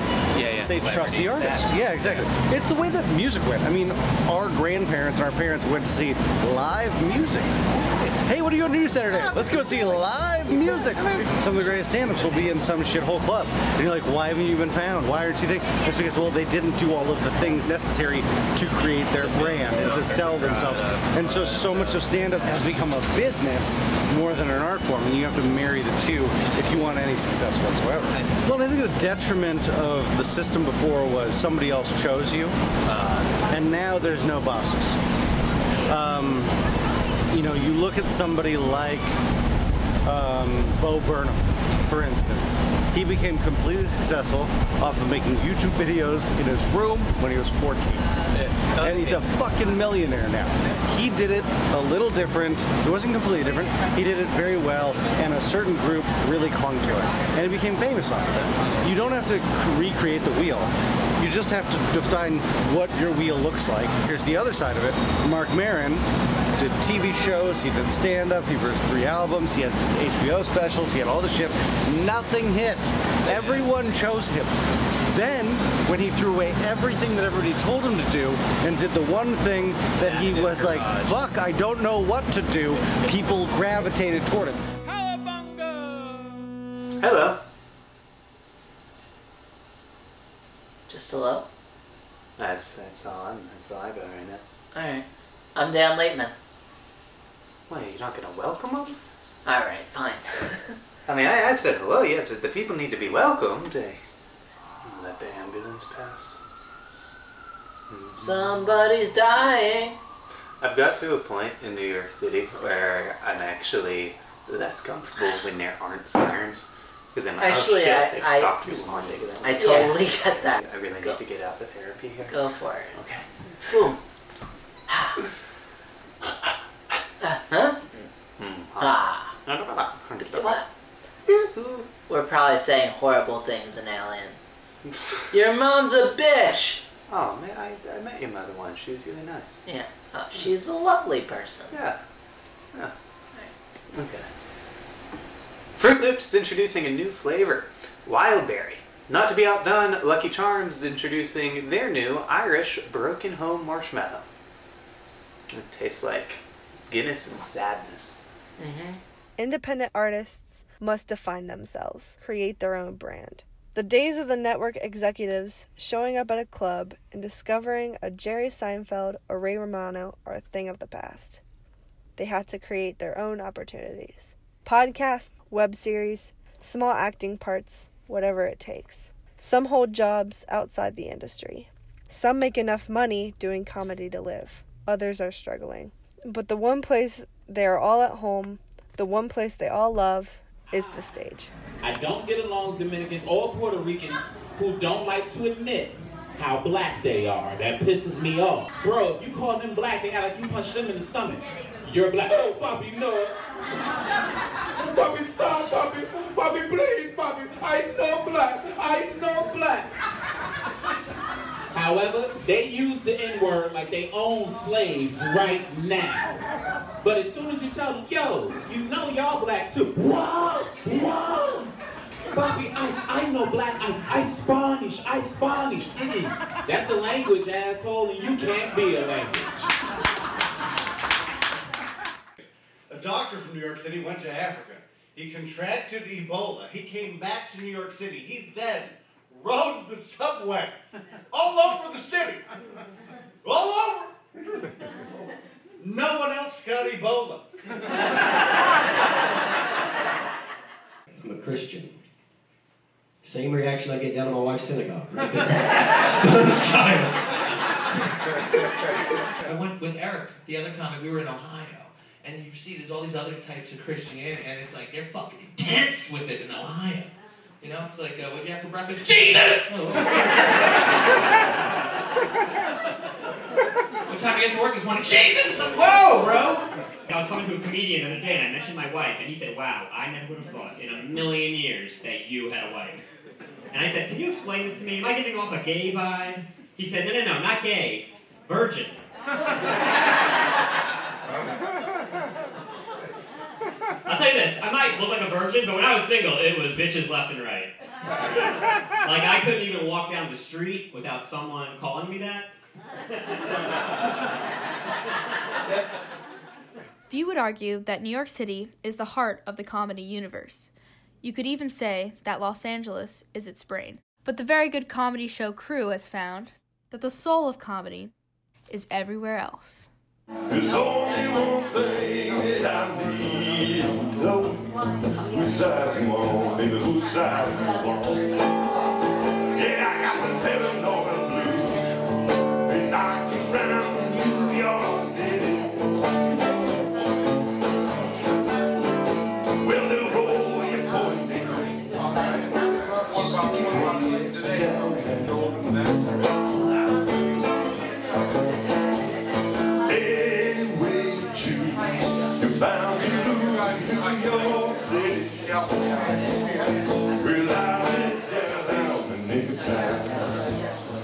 They trust the artist. Yeah, exactly. It's the way that music went. I mean, our grandparents and our parents went to see live music. Hey, what are you going to do Saturday? Let's go see live music. Some of the greatest stand-ups will be in some shithole club. And you're like, why haven't you been found? Why aren't you thinking? It's because, well, they didn't do all of the things necessary to create their brand and to sell themselves. And so much of stand-up has become a business more than an art form, and you have to marry the two if you want any success whatsoever. Well, I think the detriment of the system before was somebody else chose you, and now there's no bosses. You know, you look at somebody like Bo Burnham, for instance. He became completely successful off of making YouTube videos in his room when he was 14. And he's a fucking millionaire now. He did it a little different. It wasn't completely different. He did it very well, and a certain group really clung to it. And he became famous off of it. You don't have to recreate the wheel. You just have to define what your wheel looks like. Here's the other side of it. Mark Maron did TV shows, he did stand-up, he produced 3 albums, he had HBO specials, he had all the shit. Nothing hit. Everyone chose him. Then, when he threw away everything that everybody told him to do and did the one thing that he was like, fuck, I don't know what to do, people gravitated toward him. Hello. Just hello? That's all I got right now. Alright. I'm Dan Lateman. Wait, you're not gonna welcome them? Alright, fine. I mean, I said hello, yeah, the people need to be welcomed. Hey, let the ambulance pass. Somebody's dying. I've got to a point in New York City where I'm actually less comfortable when there aren't sirens. Because I'm like, actually, oh shit, they've stopped responding. I totally get that. I really need to get out of therapy here. Go for it. Okay. Boom. Huh? What? We're probably saying horrible things in Alien. Your mom's a bitch! Oh man, I met your mother once. She was really nice. Yeah. Oh, she's a lovely person. Yeah. Yeah. Okay. Fruit Loops is introducing a new flavor, Wild Berry. Not to be outdone, Lucky Charms is introducing their new Irish Broken Home Marshmallow. It tastes like Guinness and sadness. Independent artists must define themselves, create their own brand. The days of the network executives showing up at a club and discovering a Jerry Seinfeld or Ray Romano are a thing of the past. They have to create their own opportunities. Podcasts, web series, small acting parts, whatever it takes. Some hold jobs outside the industry. Some make enough money doing comedy to live. Others are struggling. But the one place they are all at home, the one place they all love, is the stage. I don't get along with Dominicans or Puerto Ricans who don't like to admit how black they are. That pisses me off. Bro, if you call them black, they act like you punched them in the stomach. You're black. Oh, Poppy, no. Poppy, stop, Poppy. Poppy, please, Poppy. I know black. I know black. However, they use the N-word like they own slaves right now. But as soon as you tell them, yo, you know y'all black too. Whoa, whoa. Poppy, I know black. I Spanish. That's a language, asshole, and you can't be a language. A doctor from New York City went to Africa. He contracted Ebola. He came back to New York City. He then rode the subway all over the city. All over. No one else got Ebola. I'm a Christian. Same reaction I get down to my wife's synagogue. Stunned silence. I went with Aric, the other comic. We were in Ohio, and you see there's all these other types of Christianity, and it's like they're fucking intense with it in Ohio. You know, it's like, what do you have for breakfast? Jesus! What time do you get to work this morning? Jesus! It's like, whoa, bro! I was talking to a comedian the other day, and I mentioned my wife, and he said, wow, I never would have thought in a million years that you had a wife. And I said, can you explain this to me? Am I giving off a gay vibe? He said, no, not gay. Virgin. I'll tell you this, I might look like a virgin, but when I was single, it was bitches left and right. Like, I couldn't even walk down the street without someone calling me that. Few would argue that New York City is the heart of the comedy universe. You could even say that Los Angeles is its brain. But the Very Good Comedy Show crew has found that the soul of comedy is everywhere else. There's only one thing that I need to know. Whose side you on, baby, whose side you on? Yeah, I got the devil on the blues. Been knocking around New York City. Well, the roll you're going down. Sticky grades together. Bound to lose New York City. Realize it's down in the nick of time.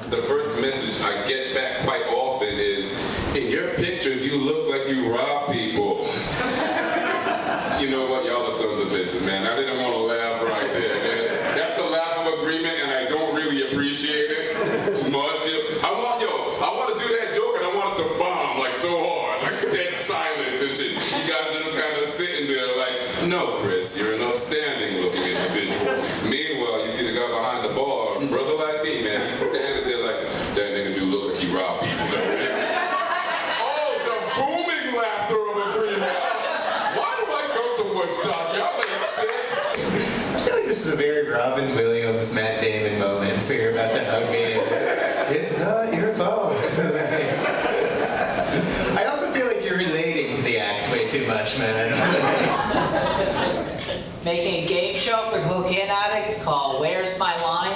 The first message I get back quite often is, in your pictures, you look like you rob people. You know what? Y'all are sons of bitches, man. I didn't want to laugh right there, man. That's the laugh of agreement, and I don't really appreciate it much. I want to do that joke, and I want us to bomb, like, so hard. Like, dead silence and shit. You guys are just kind of sitting there like, no, Chris, you're an upstanding looking individual. Meanwhile, you see the guy behind the bar, brother like me, man, he's standing there like, that nigga do look like he robbed people, don't he? Oh, the booming laughter of agreement. Why do I go to Woodstock? Y'all ain't shit. I feel like this is a very Robin Williams, Matt Damon moment to hear about the hug me. It's not your fault. I also feel like you're relating to the act way too much, man. Making a game show for cocaine addicts called Where's My Line?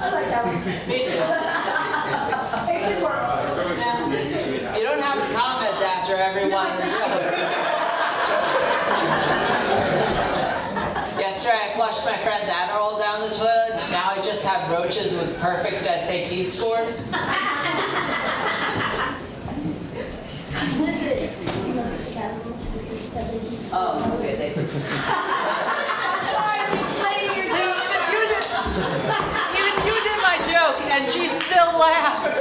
I like that one. Me too. It could work. You don't have to comment after everyone in the show. Yesterday I flushed my friend's Adderall down the toilet. Now I just have roaches with perfect SAT scores. Oh, okay, they See, you did my joke, and she still laughed.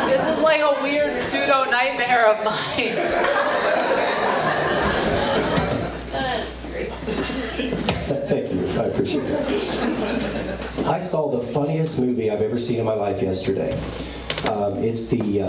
This is like a weird pseudo-nightmare of mine. That's great. Thank you, I appreciate that. I saw the funniest movie I've ever seen in my life yesterday. It's the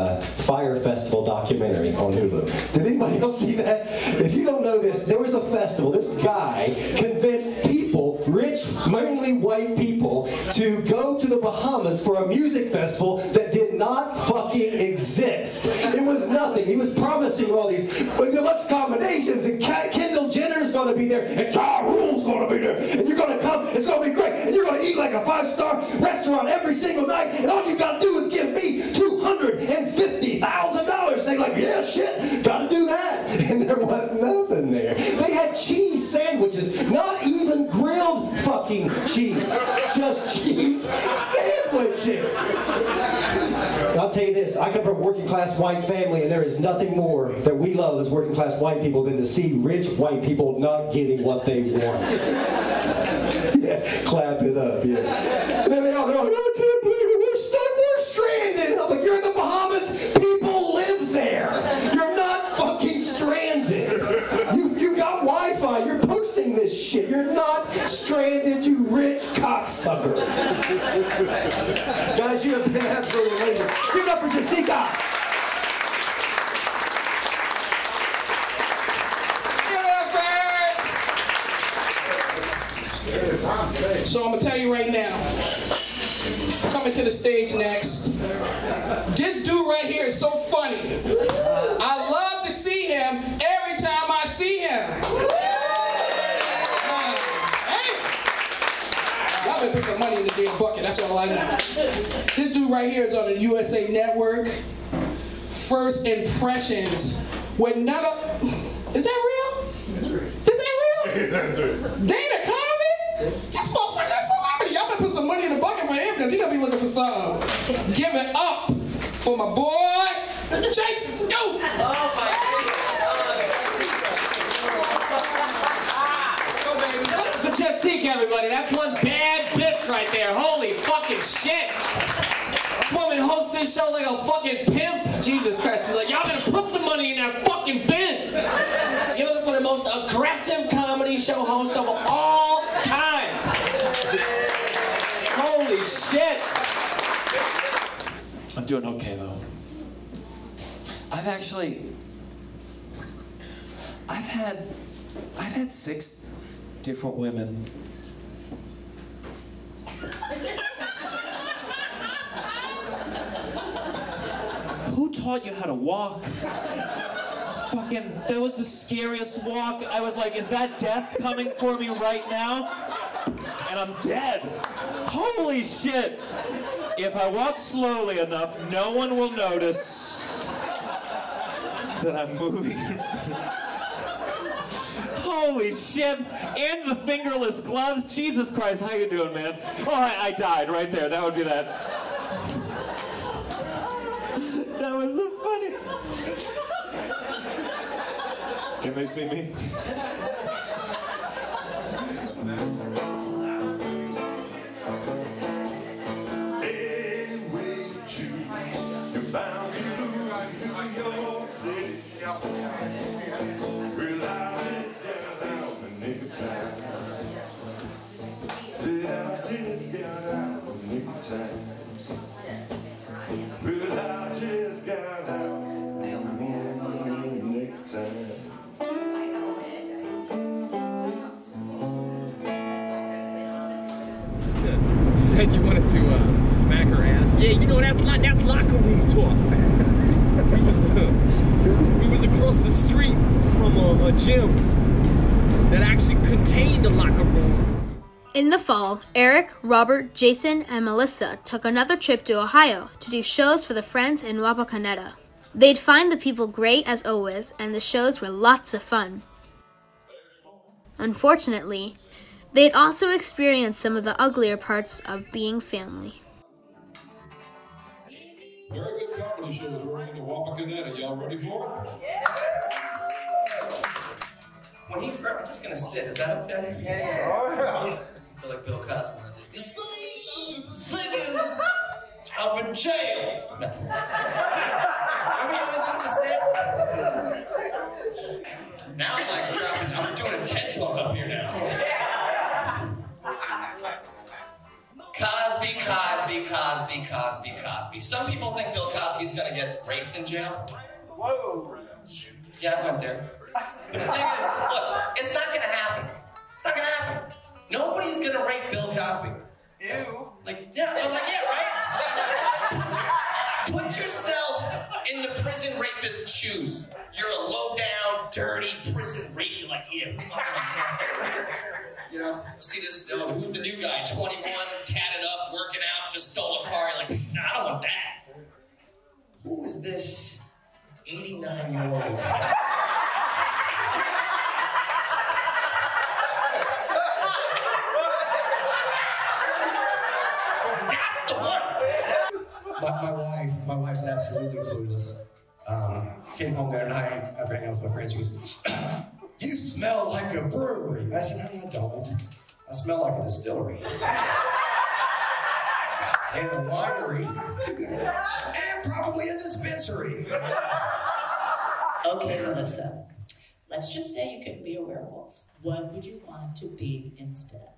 Fire Festival documentary on Hulu. Did anybody else see that? If you don't know this, there was a festival. This guy convinced people, rich, mainly white people, to go to the Bahamas for a music festival that did not fucking exist. It was nothing. He was promising all these deluxe combinations, and Kendall Jenner's going to be there, and Ja Rule's going to be there, and you're going to come, it's going to be great, and you're going to eat like a 5-star restaurant every single night, and all you got to do is give me $250,000. They like, yeah, shit, got to do that. And there wasn't nothing there. They had cheese sandwiches, not even grilled fucking cheese, just cheese sandwiches. I'll tell you this, I come from a working class white family, and there is nothing more that we love as working class white people than to see rich white people not getting what they want. Yeah, clap it up, yeah. And then they're like, I can't believe it, we're stuck, we're stranded. I'm like, you're in the Bahamas, people live there. You're not fucking stranded. You got Wi-Fi, you're posting this shit. You're not stranded, you rich cocksucker. sucker. Guys, you have been absolutely amazing. Give it up for Jessica. So I'm gonna tell you right now, coming to the stage next, this dude right here is so funny. I love to see him every time I see him. Hey, y'all better put some money in the damn bucket, that's all I know. This dude right here is on the USA Network. First Impressions with none of, is that real? That's real. Is that real? That's right. Dana Conley? This motherfucker a celebrity. Y'all better put some money in the bucket for him because he gonna be looking for something. Give it up for my boy, Jason Scoop. Oh my Listen to Jessica, everybody. That's one bad bitch right there. Holy fucking shit. This woman hosts this show like a fucking pimp. Jesus Christ. She's like, y'all better put some money in that fucking bin. You're looking for the most aggressive comedy show host of all time. Holy shit. I'm doing okay though. I've had 6 different women. Who taught you how to walk? Fucking, that was the scariest walk. I was like, is that death coming for me right now? And I'm dead. Holy shit. If I walk slowly enough, no one will notice that I'm moving. Holy shit. And the fingerless gloves. Jesus Christ, how you doing, man? Oh, I died right there. That would be that. That was the funny. Can they see me? Any way you choose, you're bound to lose in New York City. Realize it's got out the nick of time. Realize it's got out the nick of time. Realize it's got out the nick of time. Said you wanted to smack her ass. Yeah, you know that's locker room talk. we was across the street from a gym that actually contained a locker room. In the fall, Aric, Robert, Jason, and Melissa took another trip to Ohio to do shows for the Friends in Wapakoneta. They'd find the people great as always, and the shows were lots of fun. Unfortunately, they'd also experienced some of the uglier parts of being family. Very good comedy shows running in Wapakoneta. Y'all ready for it? Yeah! When he I'm just gonna sit. Is that okay? Yeah. I feel like Bill Cosby. You see, niggas up in jail. Remember you always used to sit? Now I'm like dropping. I'm doing a TED talk up here now. Cosby, Cosby, Cosby, Cosby, Cosby. Some people think Bill Cosby's gonna get raped in jail. Whoa. Yeah, I went there. But the thing is, look, it's not gonna happen. It's not gonna happen. Nobody's gonna rape Bill Cosby. Ew. Like, yeah, right? Put yourself in the prison rapist's shoes. You're a low-down, dirty prison rapist. You're like, yeah, you know, see this, who's the new guy? 21, tatted up, working out, just stole a car. You're like, nah, I don't want that. Who is this 89-year-old? My wife's absolutely clueless. Came home that night after hanging out with my friends. She goes, "You smell like a brewery." I said, "No, I don't. I smell like a distillery and a winery and probably a dispensary." Okay, Melissa. Let's just say you could be a werewolf. What would you want to be instead?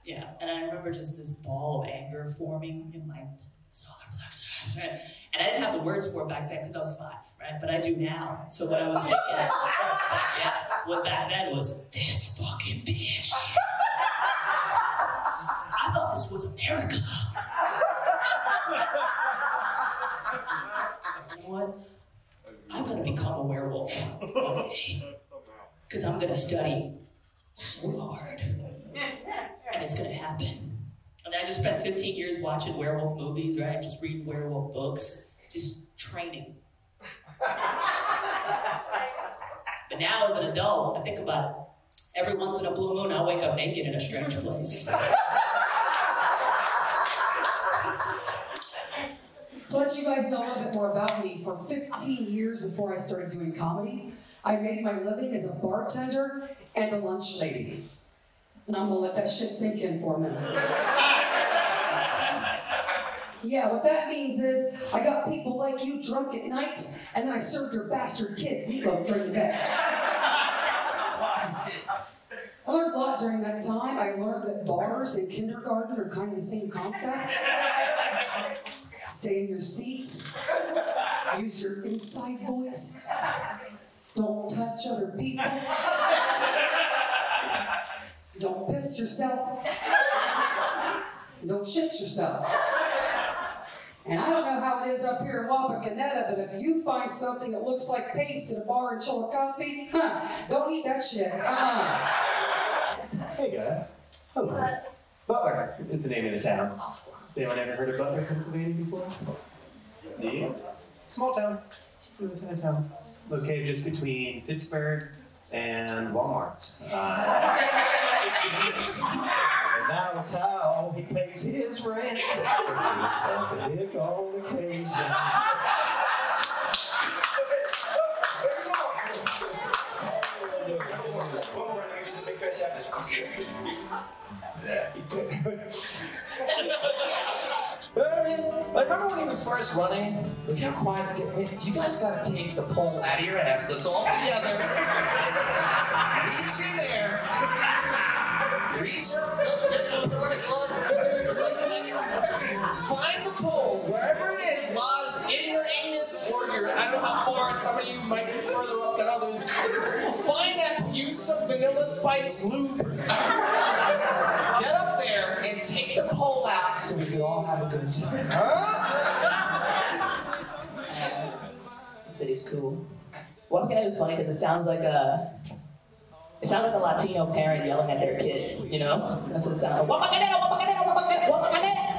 Yeah, and I remember just this ball of anger forming in my solar plexus, right? And I didn't have the words for it back then because I was 5, right? But I do now. So what I was thinking, what back then was, this fucking bitch. I thought this was America. You know what? I'm gonna become a werewolf, okay? Because I'm gonna study so hard, and it's gonna happen. And I just spent 15 years watching werewolf movies, right? Just reading werewolf books, just training. But now as an adult, I think about it. Every once in a blue moon, I'll wake up naked in a strange place. To let you guys know a little bit more about me, for 15 years before I started doing comedy, I made my living as a bartender and a lunch lady. And I'm gonna let that shit sink in for a minute. Yeah, what that means is, I got people like you drunk at night, and then I served your bastard kids meatloaf during the day. I learned a lot during that time. I learned that bars and kindergarten are kind of the same concept. Stay in your seat. Use your inside voice. Don't touch other people. Don't piss yourself. Don't shit yourself. And I don't know how it is up here in Wapakoneta, but if you find something that looks like paste in a bar in Chillicothe, don't eat that shit. Hey guys. Hello. Butler is the name of the town. Has anyone ever heard of Butler, Pennsylvania before? Yeah. Small town. Little tiny town. Located just between Pittsburgh and Walmart. And that's how he pays his rent. Because he's suck a dick on occasion. Like, remember when he was first running? Look how quiet. You guys gotta take the pole out of your ass. Let's all together. Reach in there. Reach up. Find the pole, wherever it is, lodged in your anus or your, I don't know how far, some of you might be further up than others. Find that, use some vanilla spice lube. Get up there and take the pole out so we can all have a good time. Huh? The city's cool. Wapakoneta is funny because it sounds like a Latino parent yelling at their kid, you know? That's what it sounds like. Wapakoneta, Wapakoneta, Wapakoneta, Wapakoneta.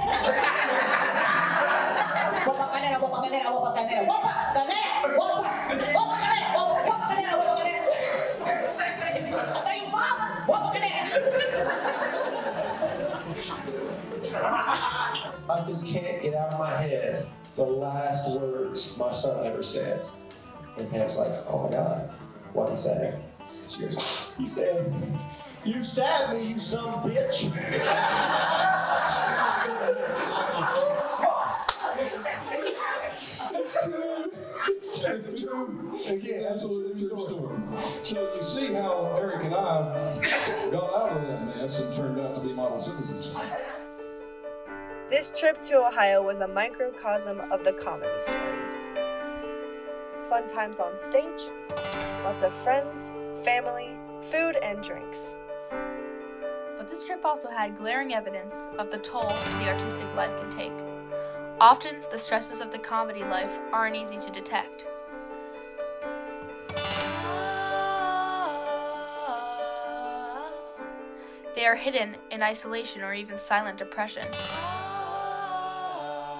Wapakoneta, Wapakoneta, Wapakoneta, Wapakoneta, Wapakoneta, Wapakoneta, Wapakoneta. I tell you, father, I just can't get out of my head the last words my son ever said. And Pam's like, oh my God, what did he say? She goes, he said, you stabbed me, you son of a bitch. It's true. It's true. Again, absolutely true story. So you see how Aric and I got out of that mess and turned out to be model citizens. This trip to Ohio was a microcosm of the comedy story. Fun times on stage, lots of friends, family, food, and drinks. But this trip also had glaring evidence of the toll the artistic life can take. Often, the stresses of the comedy life aren't easy to detect. They are hidden in isolation or even silent depression.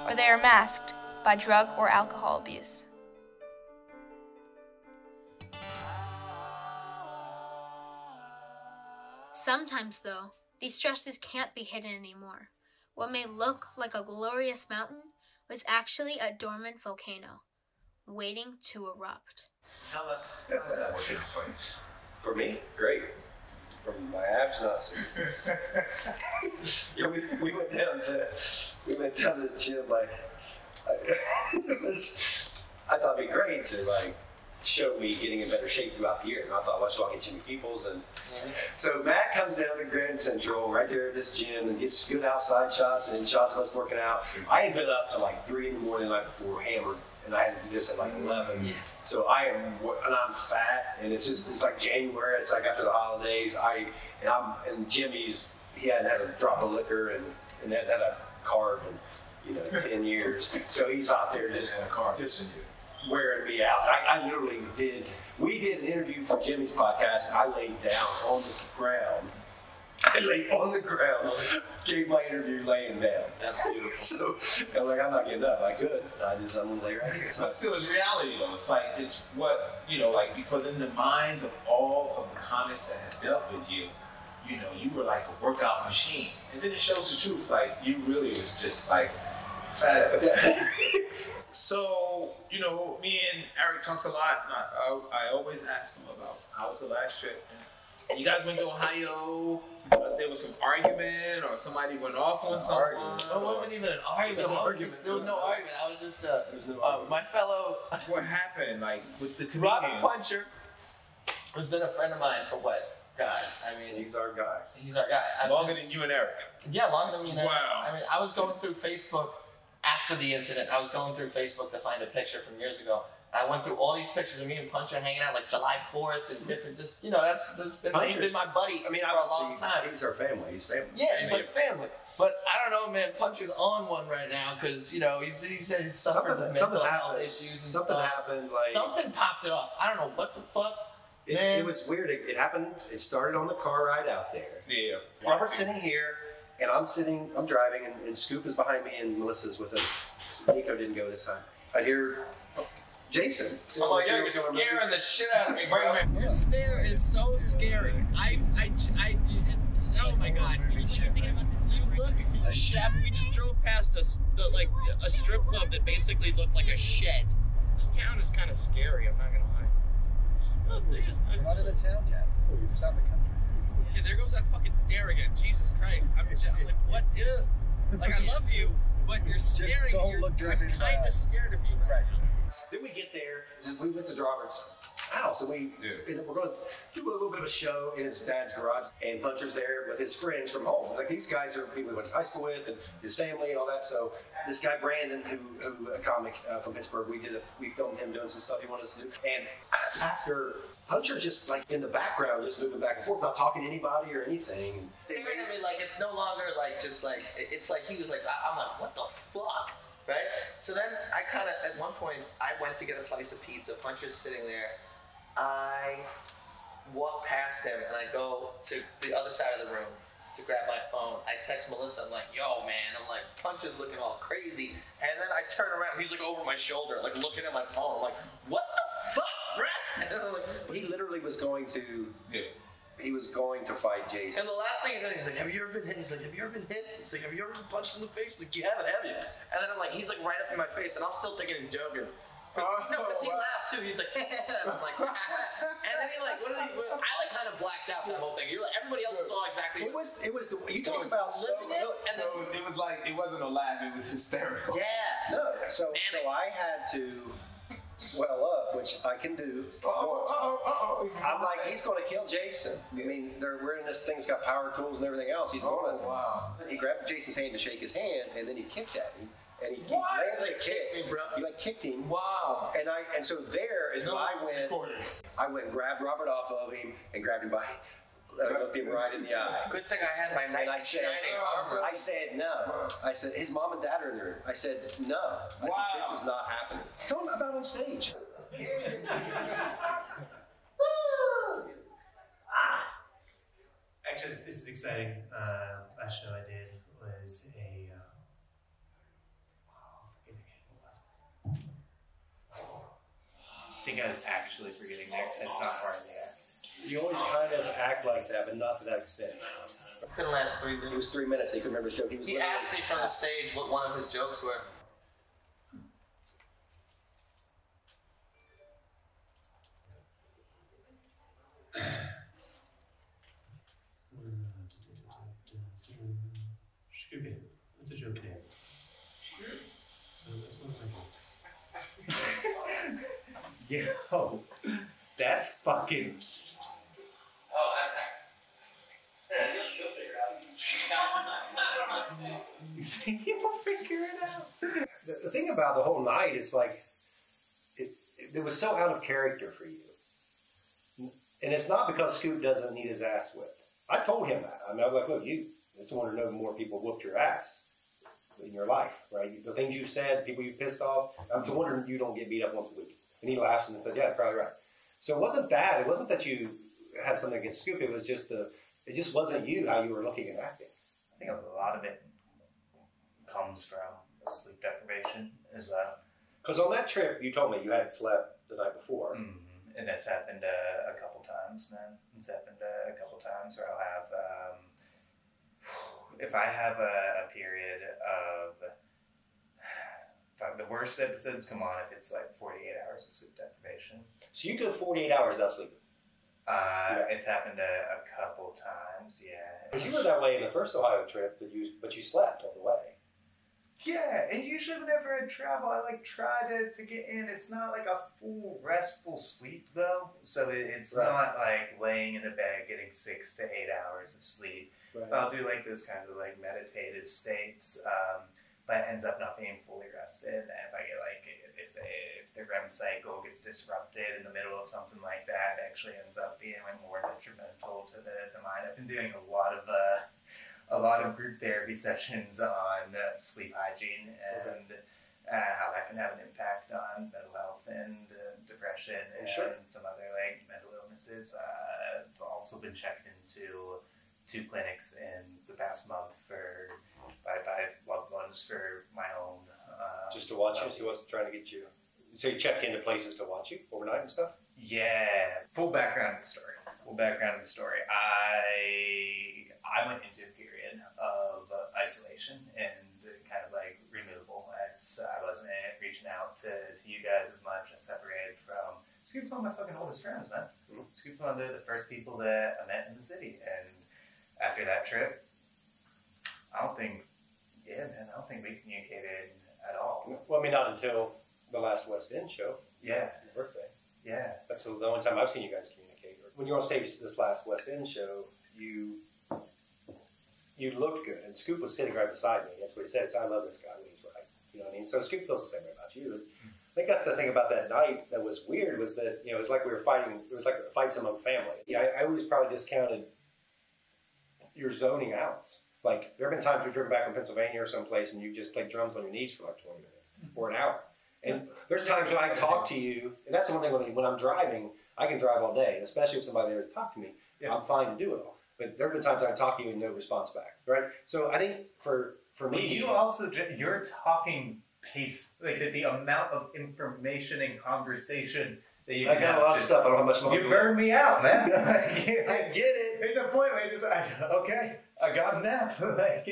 Or they are masked by drug or alcohol abuse. Sometimes, though, these stresses can't be hidden anymore. What may look like a glorious mountain was actually a dormant volcano, waiting to erupt. Tell us, how's that working for you? For me, great. From my abs, not so. Yeah, we went down to the gym. I thought it'd be great to showed me getting in better shape throughout the year. And I thought, let's walk at Jimmy Peoples. And so Matt comes down to Grand Central right there at this gym and gets good outside shots and shots of us working out. I had been up to like 3 in the morning the night before, hammered, and I had to do this at like 11. So I'm fat, and it's like January. It's like after the holidays. And Jimmy's, he hadn't had a drop of liquor and hadn't had a carb in 10 years. So he's out there just wearing me out. I literally we did an interview for Jimmy's podcast. I laid down on the ground. I laid on the ground, gave my interview laying down. That's beautiful. So I'm like, I'm not getting up. I could. I'm gonna lay right here. But still, it's reality though. It's like, it's what, because in the minds of all of the comics that have dealt with you, you were like a workout machine. And then it shows the truth. Like, you really was just like fat. So, me and Aric talks a lot. I always ask him about how was the last trip. And you guys went to Ohio. There was some argument, or somebody went off on someone. It wasn't even an argument. There was no argument. I was just my fellow. What happened, like with the comedians? Robert Punchur has been a friend of mine for what? God, I mean, he's our guy. He's our guy. Longer than you and Aric. Yeah, longer than me and Aric. Wow. I mean, I was going through Facebook after the incident. I was going through Facebook to find a picture from years ago. I went through all these pictures of me and Punchur hanging out like July 4th and different, that's been my buddy for a long time. He's our family. He's family. Yeah, he's like family. But I don't know, man. Punchur's on one right now because he said he's suffering with mental health issues and something stuff. happened. Like something popped up. I don't know what the fuck. It was weird. It happened. It started on the car ride out there. Yeah. Robert's sitting here, and I'm driving, and Scoop is behind me, and Melissa's with us. So Nico didn't go this time. I hear Jason. Oh my God, you're scaring the shit out of me, bro. Your stare is so scary. Oh my God. You look shabby. We just drove past a strip club that basically looked like a shed. This town is kind of scary, I'm not gonna lie. We're not in the town yet. Oh, you're just out in the country. Yeah, there goes that fucking stare again. Jesus Christ. I'm like, what? Ew. Like, I love you, but you're scaring me. I'm kind of scared of you right now. Then we get there, we went to Robert's house, and we're going to do a little bit of a show in his dad's garage, and Punchur's there with his friends from home. Like, these guys are people he went to high school with, and his family and all that. So this guy Brandon, who a comic from Pittsburgh, we filmed him doing some stuff he wanted us to do. And after, Punchur's just like in the background, just moving back and forth, not talking to anybody or anything. Staring at me like it's no longer like just like, it's like he was like, I'm like, what the fuck? Right? So then I kind of, at one point, I went to get a slice of pizza. Punchur's sitting there. I walk past him and I go to the other side of the room to grab my phone. I text Melissa. I'm like, yo, man. I'm like, Punchur's looking all crazy. And then I turn around. He's like over my shoulder, like looking at my phone. I'm like, what the fuck, Brett? And I'm like, he literally was going to. He was going to fight Jason. And the last thing he said, he's like, have you ever been hit? He's like, have you ever been hit? He's like, have you ever been punched in the face? He's like, you haven't, have you? And then I'm like, he's like right up in my face, and I'm still thinking he's joking. Because he laughs too. He's like, and I'm like, and then he like, I like kind of blacked out that whole thing. You're like, everybody else saw exactly. It was you talking about living it, and so it was like, it wasn't a laugh, it was hysterical. Yeah. No. So I had to swell up, which I can do. I'm like, he's going to kill Jason. I mean, we're in this thing that's got power tools and everything else. He's going to. Wow. He grabbed Jason's hand to shake his hand, and then he kicked at him. And he landed a kick. He like kicked him. Wow. And so there is when I went and grabbed Robert off of him and grabbed him by. I looked him right in the eye. Good thing I had my knight in shining armor. I said no. I said his mom and dad are in there. I said no. I said this is not happening. Tell him about on stage. Actually, this is exciting. Last show I did was a. I think I was actually forgetting there. That's not part of the act. You always kind of act like that, but not to that extent. Couldn't last 3 minutes. It was 3 minutes. He couldn't remember his joke. He asked me from the stage what one of his jokes were. Scooby, what's a joke name? That's one of my jokes. Yo, That's fucking. Oh, you'll figure it out. You'll figure it out. The thing about the whole night is like, it was so out of character for you. And it's not because Scoop doesn't need his ass whipped. I told him that. I mean, I was like, look, you just want to know more people whooped your ass in your life, right? The things you said, people you pissed off, I'm wondering you don't get beat up once a week. And he laughs and said, yeah, you're probably right. So it wasn't that. It wasn't that you had something against Scoop. It was just it just wasn't you, how you were looking and acting. I think a lot of it comes from sleep deprivation as well. Because on that trip, you told me you hadn't slept the night before. Mm-hmm. And that's happened a couple times, man. It's happened a couple times where I'll have, if I have a period of, the worst episodes come on if it's like 48 hours of sleep deprivation. So you go 48 hours without sleeping? It's happened a couple times, yeah. Because you were that way in the first Ohio trip, but you slept on the way. Yeah, and usually whenever I travel, I like try to get in. It's not like a full restful sleep though, so it's not like laying in a bed getting 6 to 8 hours of sleep. Right. I'll do like those kinds of like meditative states, but it ends up not being fully rested. And if I get like if the REM cycle gets disrupted in the middle of something like that, it actually ends up being like more detrimental to the mind. I've been doing a lot of group therapy sessions on sleep hygiene and how that can have an impact on mental health and depression and some other like mental illnesses. I've also been checked into 2 clinics in the past month by loved ones for my own. Just to watch you? So he wasn't trying to get you. So you checked into places to watch you overnight and stuff? Yeah. Full background of the story. I went into a period of isolation and kind of like removal. I wasn't reaching out to you guys as much. I separated from Scoop's one of my fucking oldest friends, man. Mm-hmm. Scoop's one of the first people that I met in the city. And after that trip, I don't think we communicated at all. Well, I mean, not until the last West End show. Yeah. Your birthday. Yeah. That's the only time I've seen you guys communicate. When you were on stage this last West End show, you looked good, and Scoop was sitting right beside me. That's what he said. I love this guy when he's right. You know what I mean? So Scoop feels the same way about you. And I think that's the thing about that night that was weird was that, it was like we were fighting. It was like fights among family. Yeah, I always probably discounted your zoning outs. Like, there have been times we've driven back from Pennsylvania or someplace and you just played drums on your knees for like 20 minutes or an hour. And there's times when I talk to you, and that's the one thing when I'm driving, I can drive all day, especially if somebody there to talk to me. Yeah. I'm fine to do it all. But there have been times I talk to you and no response back, right? So I think for me... You also, your talking pace, like the amount of information and conversation that you I got a lot of stuff, I don't have much longer. You burned me out, man. I get it. There's a point where you just, okay, I got a nap. I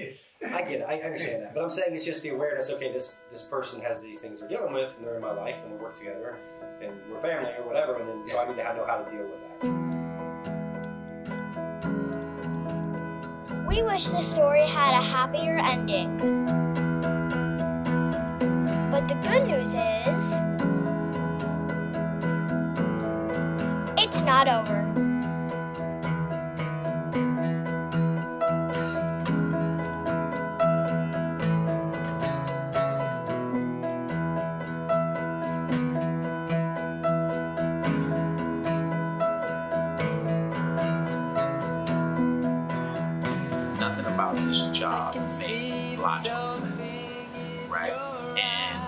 get it, I understand that. But I'm saying it's just the awareness, okay, this person has these things they're dealing with, and they're in my life, and we work together, and we're family, or whatever, and then so I need to know how to deal with that. We wish the story had a happier ending. But the good news is, it's not over. Nothing about this job makes logical sense, right? And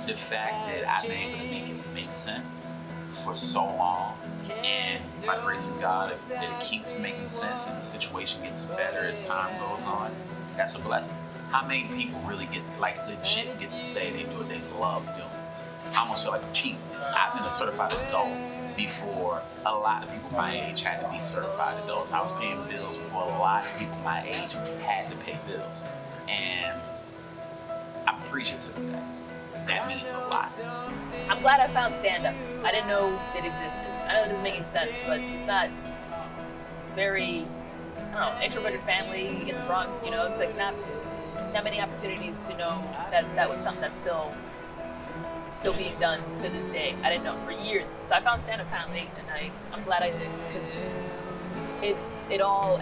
the fact that I've been able to make it make sense for so long, and by grace of God, that it keeps making sense and the situation gets better as time goes on, that's a blessing. How many people really get, like, legit get to say they do what they love doing? I almost feel like I'm cheating. I've been a certified adult before a lot of people my age had to be certified adults. I was paying bills before a lot of people my age had to pay bills. And I'm appreciative of that. That means a lot. I'm glad I found stand-up. I didn't know it existed. I know it doesn't make any sense, but it's not very, I don't know, introverted family in the Bronx, you know? It's like not many opportunities to know that was something that still still being done to this day. I didn't know for years. So I found stand-up kind of late, and I'm glad I did, because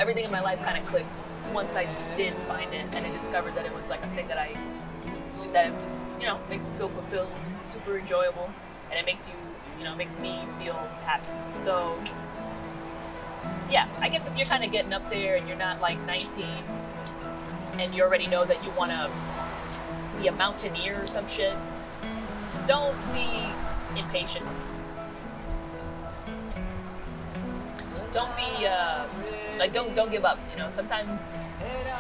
everything in my life kind of clicked once I did find it, and I discovered that it was like a thing that it was, you know, makes you feel fulfilled, super enjoyable, and it makes you, you know, makes me feel happy. So yeah, I guess if you're kind of getting up there and you're not like 19 and you already know that you want to be a mountaineer or some shit, don't be impatient. Don't be don't give up. You know, sometimes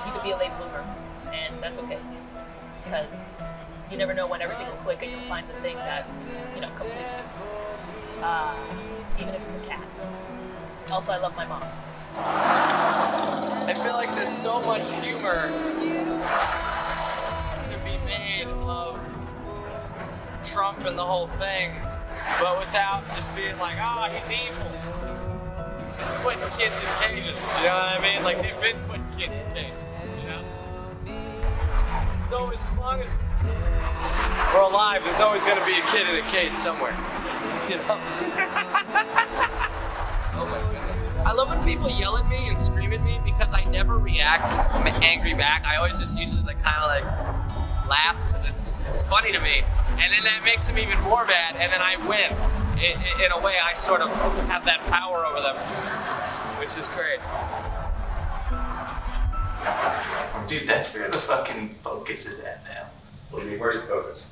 you could be a late bloomer, and that's okay, because you never know when everything will click and you'll find the thing that, you know, completes you, even if it's a cat. Also, I love my mom. I feel like there's so much humor to be made of Trump and the whole thing, but without just being like, oh, he's evil. He's putting kids in cages, you know what I mean? Like, they've been putting kids in cages, you know? So as long as we're alive, there's always going to be a kid in a cage somewhere, you know? Oh my goodness. I love when people yell at me and scream at me because I never react angry back. I always just usually like kind of like laugh because it's funny to me. And then that makes them even more mad, and then I win. In a way, I sort of have that power over them, which is great. Dude, that's where the fucking focus is at now. What do you mean, where's the focus?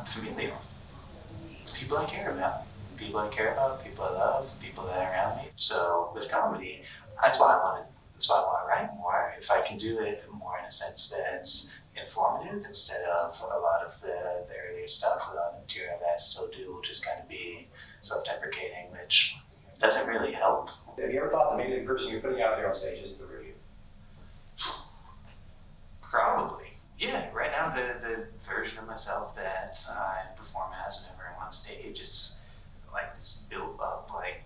Familial. People I care about. People I care about, people I love, people that are around me. So with comedy, that's why I want to write more. If I can do it more in a sense that's informative instead of a lot of the earlier stuff, a lot of material that I still do will just kind of be self-deprecating, which doesn't really help. Have you ever thought that maybe the person you're putting out there on stage isn't the real you? Probably. Yeah, right now the version of myself that I perform as whenever I'm on stage is like this built up, like,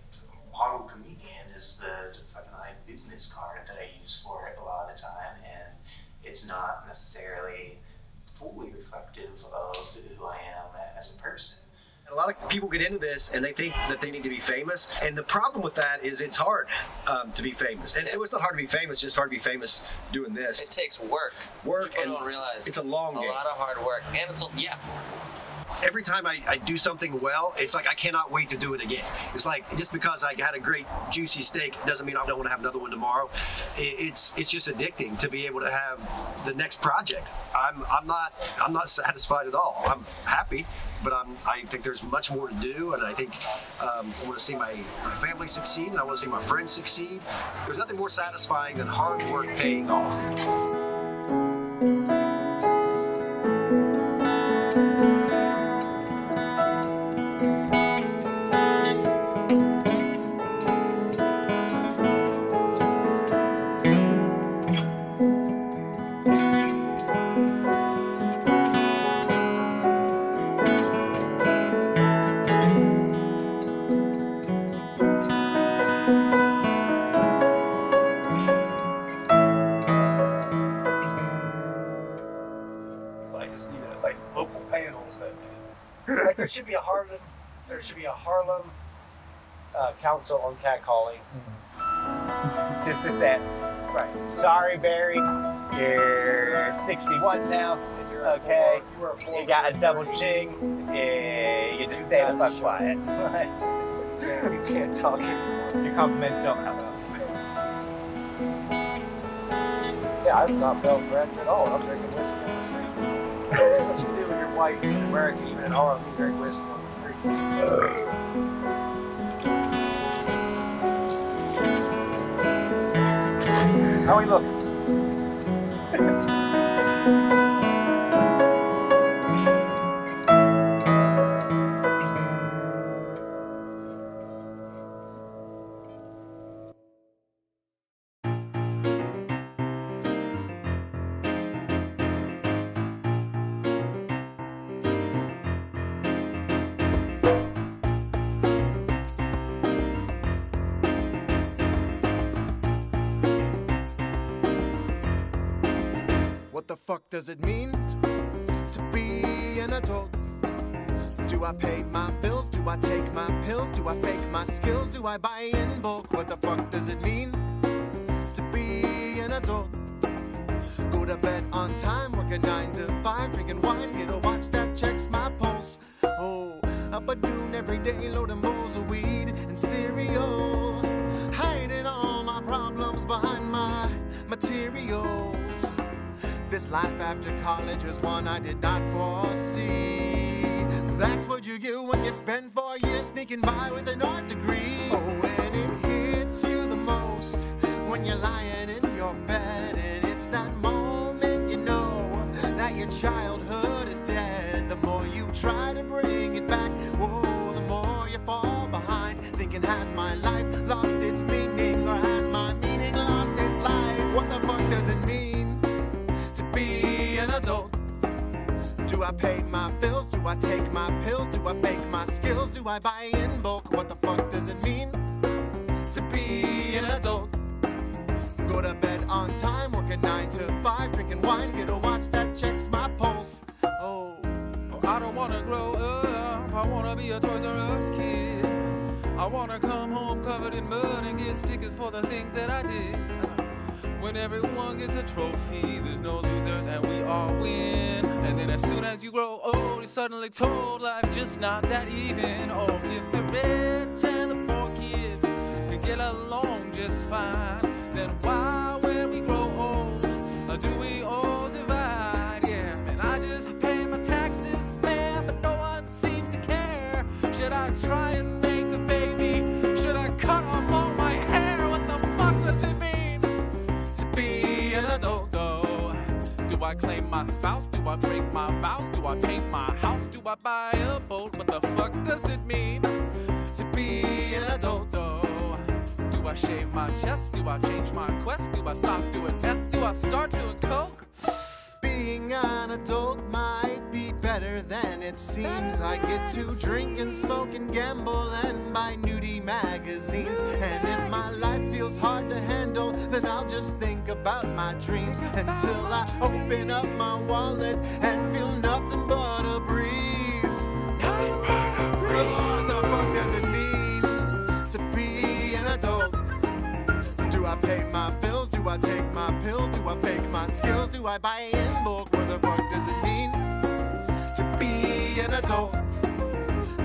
model comedian is the fucking like business card that I use for it a lot of the time, and it's not necessarily fully reflective of who I am as a person. A lot of people get into this and they think that they need to be famous, and the problem with that is it's hard to be famous. And it was not hard to be famous, it's just hard to be famous doing this. It takes work. People don't realize it's a long game. A lot of hard work, and it's yeah. Every time I do something well, it's like I cannot wait to do it again. It's like, just because I had a great juicy steak doesn't mean I don't want to have another one tomorrow. It's just addicting to be able to have the next project. I'm not satisfied at all. I'm happy, but I think there's much more to do, and I think I want to see my family succeed, and I want to see my friends succeed. There's nothing more satisfying than hard work paying off. There should be a Harlem council on catcalling. Just to say, right. Sorry, Barry, you're 61 now. Okay, you got a double jig. You just stay the fuck quiet. You can't talk. Your compliments don't come out. Yeah, I've not felt threatened at all. I'm drinking whiskey on the street. What you do with your wife in America, even in Harlem, you drink whiskey on the street. How are we looking? What the fuck does it mean to be an adult? Do I pay my bills? Do I take my pills? Do I fake my skills? Do I buy in bulk? What the fuck does it mean to be an adult? Go to bed on time, work a 9 to 5, drinking wine, get a watch that checks my pulse. Oh, up at noon every day, loading bowls of weed and cereal, hiding all my problems behind my materials. This life after college is one I did not foresee. That's what you get when you spend 4 years sneaking by with an art degree. Oh, when it hits you the most, when you're lying in your bed, and it's that moment you know that your childhood is dead. The more you try to bring it back, whoa, the more you fall behind, thinking, has my life lost its meaning, or has my meaning lost its life? What the fuck does it mean to be an adult? Do I pay my bills? Do I take my pills? Do I fake my skills? Do I buy in bulk? What the fuck does it mean to be an adult? Go to bed on time, working 9 to 5, drinking wine, get a watch that checks my pulse. Oh, I don't wanna grow up, I wanna be a Toys R Us kid. I wanna come home covered in mud and get stickers for the things that I did. When everyone gets a trophy, there's no losers and we all win. And then as soon as you grow old, you're suddenly told life's just not that even. Oh, if the rich and the poor kids can get along just fine, then why, when we grow old, do we all divide? Yeah, man, I just pay my taxes, man, but no one seems to care. Should I try and make a baby? Should I cut off all my hair? What the fuck does it mean to be an adult? Do I claim my spouse? Do I break my vows? Do I paint my house? Do I buy a boat? What the fuck does it mean to be an adult? Do I shave my chest? Do I change my quest? Do I stop doing meth? Do I start doing coke? Being an adult might be better than it seems. I get to drink and smoke and gamble and buy nudie magazines. And if my life feels hard to handle, then I'll just think about my dreams until I open up my wallet and feel nothing but a breeze. Nothing but a breeze. What the fuck does it mean to be an adult? Do I pay my bills? Do I take my pills? Do I fake my skills? Do I buy in bulk? What the fuck does it mean to be an adult?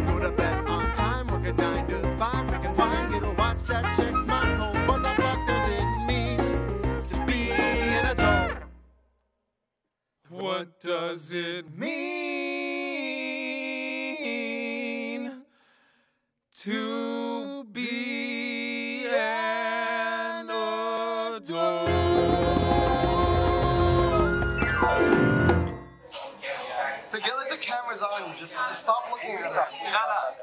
Go to bed on time, work a 9 to 5, drinking wine, get a watch that checks my pulse. What the fuck does it mean to be an adult? What does it mean to be an adult? Forget like the camera's on, just stop looking at it. Shut up.